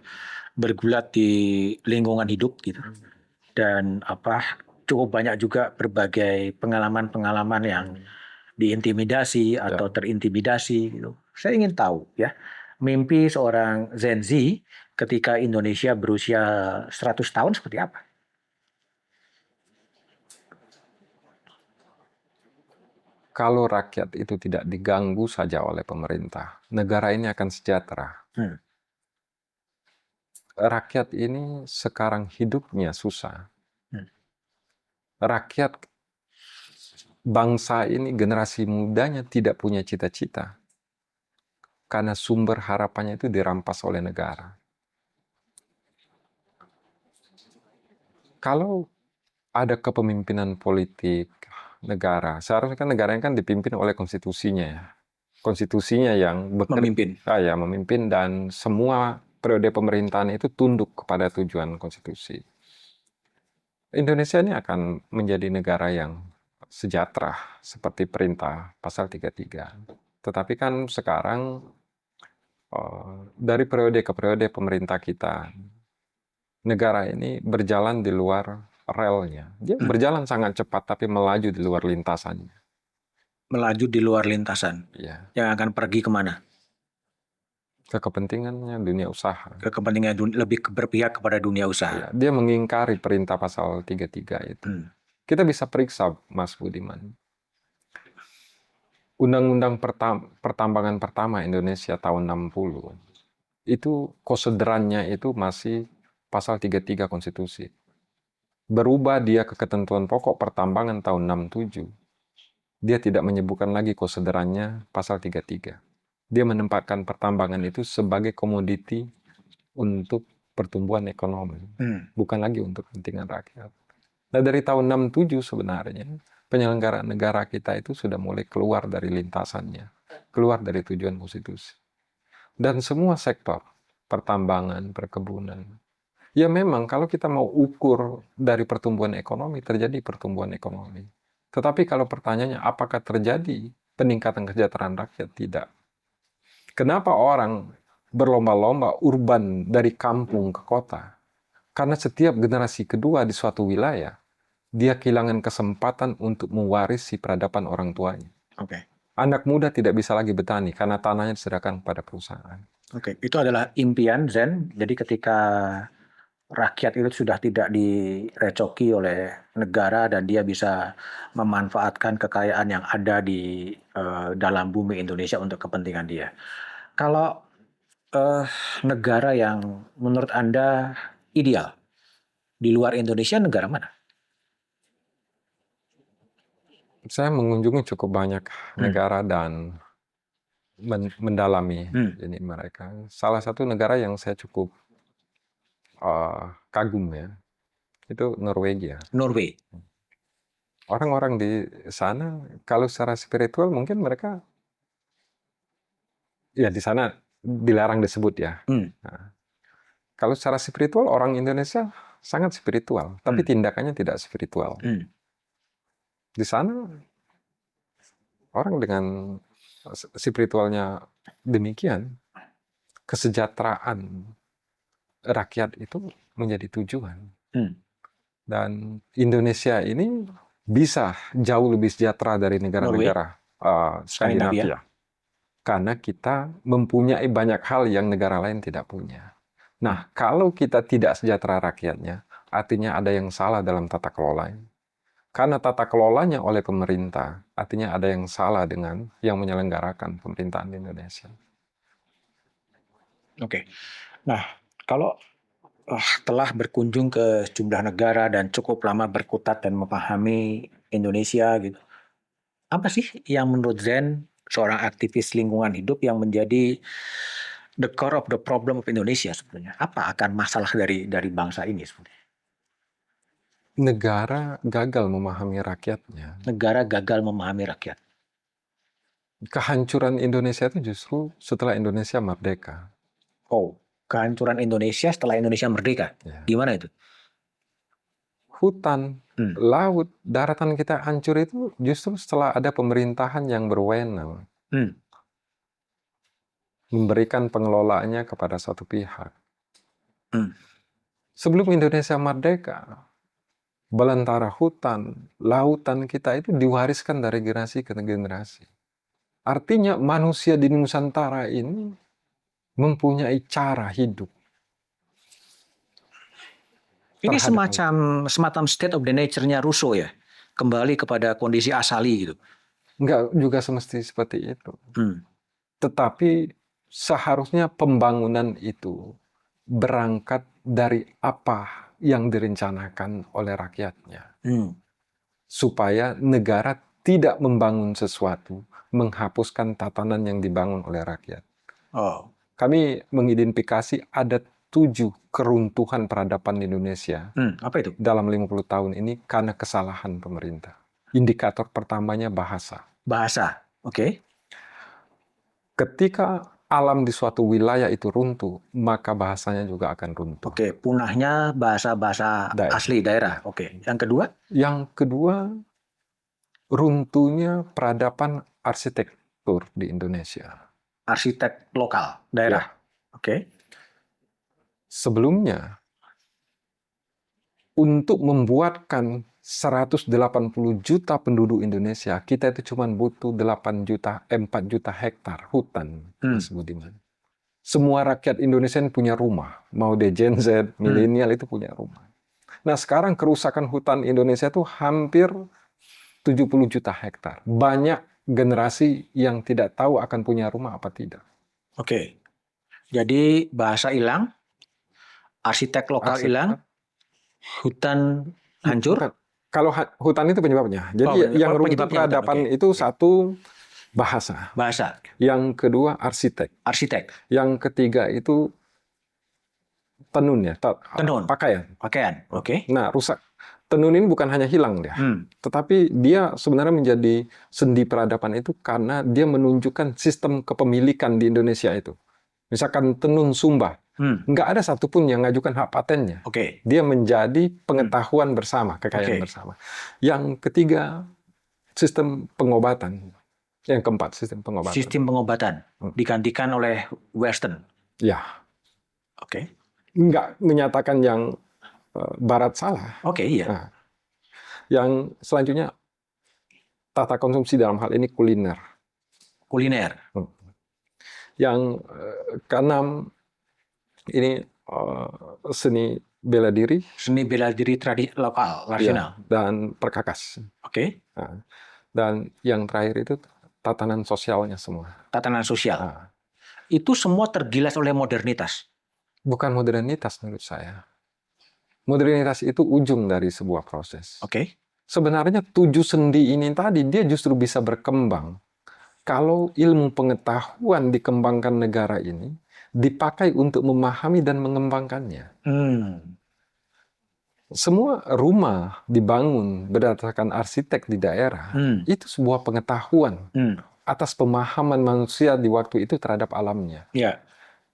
bergulat di lingkungan hidup gitu, dan cukup banyak juga berbagai pengalaman-pengalaman yang diintimidasi atau terintimidasi gitu. Saya ingin tahu ya, mimpi seorang Gen Z ketika Indonesia berusia 100 tahun seperti apa? Kalau rakyat itu tidak diganggu saja oleh pemerintah, negara ini akan sejahtera. Rakyat ini sekarang hidupnya susah. Rakyat bangsa ini, generasi mudanya tidak punya cita-cita. Karena sumber harapannya itu dirampas oleh negara. Kalau ada kepemimpinan politik negara, seharusnya kan negara kan dipimpin oleh konstitusinya ya. Konstitusinya yang memimpin dan semua periode pemerintahan itu tunduk kepada tujuan konstitusi. Indonesia ini akan menjadi negara yang sejahtera seperti perintah pasal 33. Tetapi kan sekarang dari periode ke periode pemerintah kita, negara ini berjalan di luar relnya. Dia berjalan sangat cepat tapi melaju di luar lintasannya. Melaju di luar lintasan. Ya. Yang akan pergi kemana? Ke kepentingannya dunia usaha. Ke kepentingan lebih berpihak kepada dunia usaha. Ya, dia mengingkari perintah pasal 33 itu. Kita bisa periksa, Mas Budiman. Undang-undang pertambangan pertama Indonesia tahun 60 itu konsiderannya itu masih pasal 33 konstitusi. Berubah dia ke ketentuan pokok pertambangan tahun 67. Dia tidak menyebutkan lagi konsiderannya pasal 33. Dia menempatkan pertambangan itu sebagai komoditi untuk pertumbuhan ekonomi, bukan lagi untuk kepentingan rakyat. Nah, dari tahun 67 sebenarnya penyelenggaraan negara kita itu sudah mulai keluar dari lintasannya, keluar dari tujuan konstitusi. Dan semua sektor, pertambangan, perkebunan, ya memang kalau kita mau ukur dari pertumbuhan ekonomi, terjadi pertumbuhan ekonomi. Tetapi kalau pertanyaannya apakah terjadi peningkatan kesejahteraan rakyat? Tidak. Kenapa orang berlomba-lomba urban dari kampung ke kota? Karena setiap generasi kedua di suatu wilayah, dia kehilangan kesempatan untuk mewarisi peradaban orang tuanya. Anak muda tidak bisa lagi bertani karena tanahnya diserahkan kepada perusahaan. Itu adalah impian Zen. Jadi ketika rakyat itu sudah tidak direcoki oleh negara dan dia bisa memanfaatkan kekayaan yang ada di dalam bumi Indonesia untuk kepentingan dia. Kalau negara yang menurut Anda ideal di luar Indonesia, negara mana? Saya mengunjungi cukup banyak negara dan mendalami ini mereka. Salah satu negara yang saya cukup kagum ya, itu Norwegia. Norway. Orang-orang di sana kalau secara spiritual mungkin mereka ya di sana dilarang disebut ya. Hmm. Nah, kalau secara spiritual orang Indonesia sangat spiritual, tapi tindakannya tidak spiritual. Di sana orang dengan spiritualnya demikian, kesejahteraan rakyat itu menjadi tujuan. Dan Indonesia ini bisa jauh lebih sejahtera dari negara-negara Skandinavia. Karena kita mempunyai banyak hal yang negara lain tidak punya. Nah, kalau kita tidak sejahtera rakyatnya, artinya ada yang salah dalam tata kelola. Karena tata kelolanya oleh pemerintah, artinya ada yang salah dengan yang menyelenggarakan pemerintahan di Indonesia. Oke. Nah, kalau telah berkunjung ke sejumlah negara dan cukup lama berkutat dan memahami Indonesia gitu, apa sih yang menurut Zen seorang aktivis lingkungan hidup yang menjadi the core of the problem of Indonesia sebenarnya? Apa akan masalah dari bangsa ini sebenarnya? Negara gagal memahami rakyatnya. Negara gagal memahami rakyat. Kehancuran Indonesia itu justru setelah Indonesia merdeka. Oh, kehancuran Indonesia setelah Indonesia merdeka. Ya. Gimana itu? Hutan, laut, daratan kita hancur itu justru setelah ada pemerintahan yang berwenang. Memberikan pengelolaannya kepada satu pihak. Sebelum Indonesia merdeka, belantara hutan, lautan kita itu diwariskan dari generasi ke generasi. Artinya manusia di Nusantara ini mempunyai cara hidup. Ini semacam state of the nature-nya Rousseau ya? Kembali kepada kondisi asali gitu. Enggak juga semesti seperti itu. Tetapi seharusnya pembangunan itu berangkat dari apa yang direncanakan oleh rakyatnya. Supaya negara tidak membangun sesuatu, menghapuskan tatanan yang dibangun oleh rakyat. Kami mengidentifikasi ada 7 keruntuhan peradaban di Indonesia. Apa itu? Dalam 50 tahun ini karena kesalahan pemerintah. Indikator pertamanya bahasa. Bahasa, oke. Ketika alam di suatu wilayah itu runtuh, maka bahasanya juga akan runtuh. Oke, punahnya bahasa-bahasa asli daerah. Oke. Yang kedua? Yang kedua, runtuhnya peradaban arsitektur di Indonesia. Arsitek lokal, daerah. Ya. Oke. Sebelumnya, untuk membuatkan 180 juta penduduk Indonesia, kita itu cuma butuh 4 juta hektar hutan, Mas Budiman. Semua rakyat Indonesia punya rumah. Mau dia Gen Z, milenial itu punya rumah. Nah, sekarang kerusakan hutan Indonesia itu hampir 70 juta hektar. Banyak generasi yang tidak tahu akan punya rumah apa tidak. Oke. Jadi bahasa hilang, arsitek lokal hilang, hutan hancur. Kalau hutan itu penyebabnya. Jadi yang runtuh peradaban itu satu bahasa. Bahasa. Yang kedua arsitek. Arsitek. Yang ketiga itu tenun ya. Tenun. Pakaian. Oke. Nah, rusak. Tenun ini bukan hanya hilang dia, tetapi dia sebenarnya menjadi sendi peradaban itu karena dia menunjukkan sistem kepemilikan di Indonesia itu. Misalkan tenun Sumba, nggak ada satupun yang ngajukan hak patennya. Dia menjadi pengetahuan bersama, kekayaan bersama. Yang ketiga, sistem pengobatan. Yang keempat, sistem pengobatan. Sistem pengobatan digantikan oleh Western. Ya. Nggak menyatakan yang Barat salah. Iya. Nah, yang selanjutnya, tata konsumsi dalam hal ini kuliner. Yang keenam ini seni bela diri. Seni bela diri lokal, nasional. Ya, dan perkakas. Nah, dan yang terakhir itu tatanan sosialnya semua. Tatanan sosial. Nah. Itu semua tergilas oleh modernitas. Bukan modernitas menurut saya. Modernitas itu ujung dari sebuah proses. Sebenarnya 7 sendi ini tadi dia justru bisa berkembang kalau ilmu pengetahuan dikembangkan negara ini dipakai untuk memahami dan mengembangkannya. Hmm. Semua rumah dibangun berdasarkan arsitek di daerah, Hmm. itu sebuah pengetahuan Hmm. atas pemahaman manusia di waktu itu terhadap alamnya. Ya.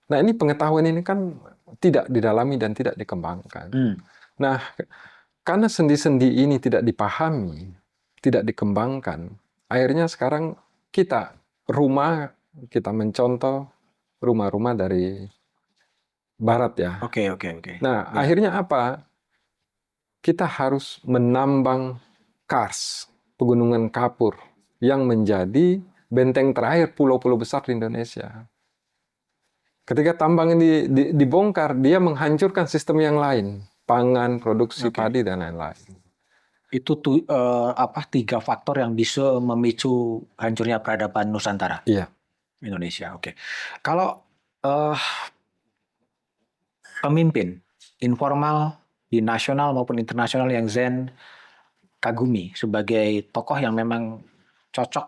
Nah, ini pengetahuan ini kan tidak didalami dan tidak dikembangkan. Hmm. Nah, karena sendi-sendi ini tidak dipahami, tidak dikembangkan, akhirnya sekarang kita mencontoh rumah-rumah dari barat ya. Oke. Nah, Ya. akhirnya apa? Kita harus menambang kars, pegunungan kapur, yang menjadi benteng terakhir pulau-pulau besar di Indonesia. Ketika tambang ini dibongkar, dia menghancurkan sistem yang lain, pangan, produksi Oke. padi dan lain-lain. Itu tuh tiga faktor yang bisa memicu hancurnya peradaban Nusantara Iya, Indonesia. Oke. Kalau pemimpin informal di nasional maupun internasional yang Zen kagumi sebagai tokoh yang memang cocok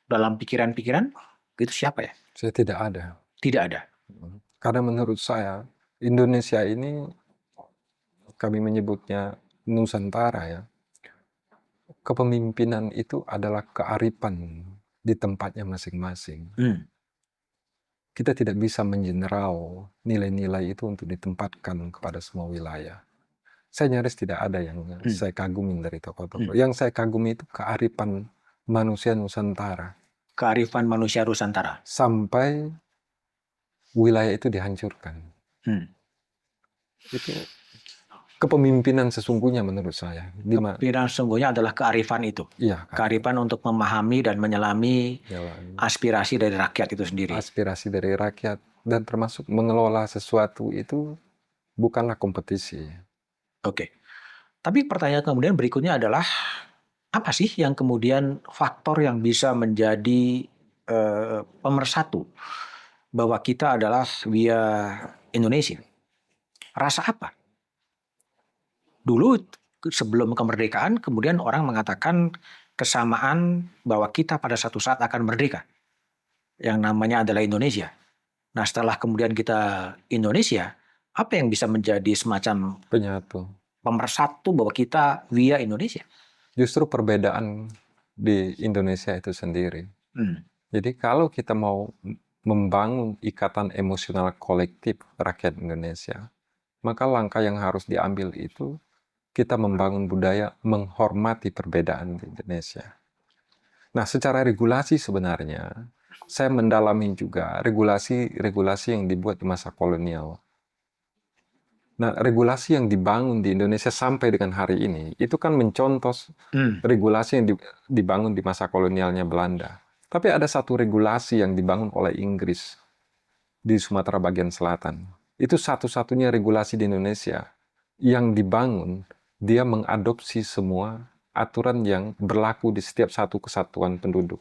dalam pikiran-pikiran, itu siapa ya? saya tidak ada. Tidak ada. Karena menurut saya, Indonesia ini, kami menyebutnya Nusantara ya, kepemimpinan itu adalah kearifan di tempatnya masing-masing. Kita tidak bisa mengeneral nilai-nilai itu untuk ditempatkan kepada semua wilayah. Saya nyaris tidak ada yang saya kagumi dari tokoh-tokoh. Yang saya kagumi itu kearifan manusia Nusantara. Kearifan manusia Nusantara. Sampai wilayah itu dihancurkan. Itu kepemimpinan sesungguhnya menurut saya. Kepemimpinan sesungguhnya adalah kearifan itu. Iya, kearifan untuk memahami dan menyelami aspirasi dari rakyat itu sendiri. Aspirasi dari rakyat dan termasuk mengelola sesuatu itu bukanlah kompetisi. Oke. Tapi pertanyaan kemudian berikutnya adalah apa sih yang kemudian faktor yang bisa menjadi pemersatu bahwa kita adalah Indonesia? Rasa apa? Dulu sebelum kemerdekaan kemudian orang mengatakan kesamaan bahwa kita pada satu saat akan merdeka. Yang namanya adalah Indonesia. Nah, setelah kemudian kita Indonesia, apa yang bisa menjadi semacam penyatu, pemersatu bahwa kita Indonesia? Justru perbedaan di Indonesia itu sendiri. Jadi kalau kita mau membangun ikatan emosional kolektif rakyat Indonesia, maka langkah yang harus diambil itu kita membangun budaya menghormati perbedaan di Indonesia. Nah, secara regulasi sebenarnya, saya mendalami juga regulasi yang dibuat di masa kolonial. Nah, regulasi yang dibangun di Indonesia sampai dengan hari ini, itu kan mencontoh regulasi yang dibangun di masa kolonialnya Belanda. Tapi ada satu regulasi yang dibangun oleh Inggris di Sumatera bagian selatan. Itu satu-satunya regulasi di Indonesia yang dibangun, dia mengadopsi semua aturan yang berlaku di setiap satu kesatuan penduduk.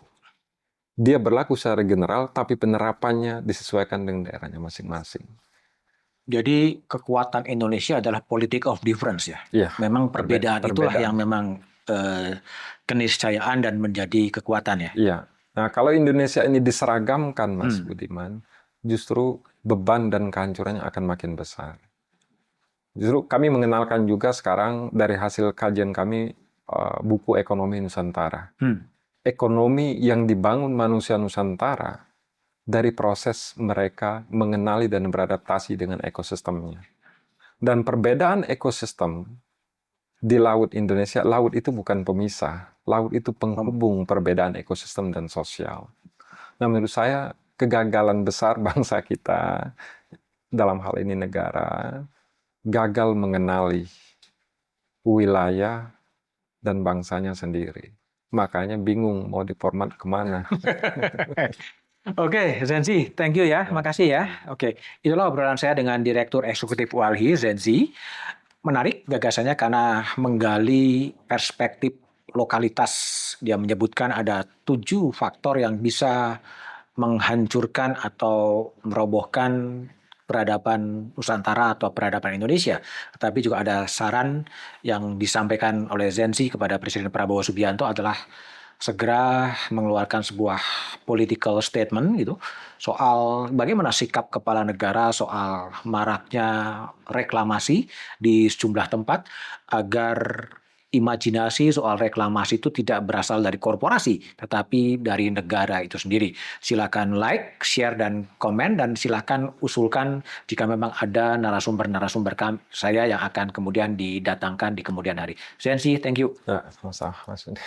Dia berlaku secara general, tapi penerapannya disesuaikan dengan daerahnya masing-masing. Jadi kekuatan Indonesia adalah politic of difference ya. Ya, memang perbedaan itulah yang memang keniscayaan dan menjadi kekuatan ya. Iya. Nah, kalau Indonesia ini diseragamkan, Mas Budiman, justru beban dan kehancurannya akan makin besar. Justru kami mengenalkan juga sekarang dari hasil kajian kami buku Ekonomi Nusantara. Ekonomi yang dibangun manusia Nusantara dari proses mereka mengenali dan beradaptasi dengan ekosistemnya. Dan perbedaan ekosistem di laut Indonesia, laut itu bukan pemisah. Laut itu penghubung perbedaan ekosistem dan sosial. Nah, menurut saya kegagalan besar bangsa kita, dalam hal ini negara, gagal mengenali wilayah dan bangsanya sendiri. Makanya bingung mau diformat kemana. Oke, Zenzi, thank you ya, makasih ya. Oke, itulah obrolan saya dengan Direktur Eksekutif WALHI, Zenzi. Menarik gagasannya karena menggali perspektif lokalitas. Dia menyebutkan ada 7 faktor yang bisa menghancurkan atau merobohkan peradaban Nusantara atau peradaban Indonesia. Tetapi juga ada saran yang disampaikan oleh Zenzi kepada Presiden Prabowo Subianto adalah segera mengeluarkan sebuah political statement gitu soal bagaimana sikap kepala negara soal maraknya reklamasi di sejumlah tempat agar imajinasi soal reklamasi itu tidak berasal dari korporasi, tetapi dari negara itu sendiri. Silakan like, share, dan komen, dan silakan usulkan jika memang ada narasumber-narasumber saya yang akan kemudian didatangkan di kemudian hari. Sensi, thank you. Ya, sama-sama, Mas Yudi.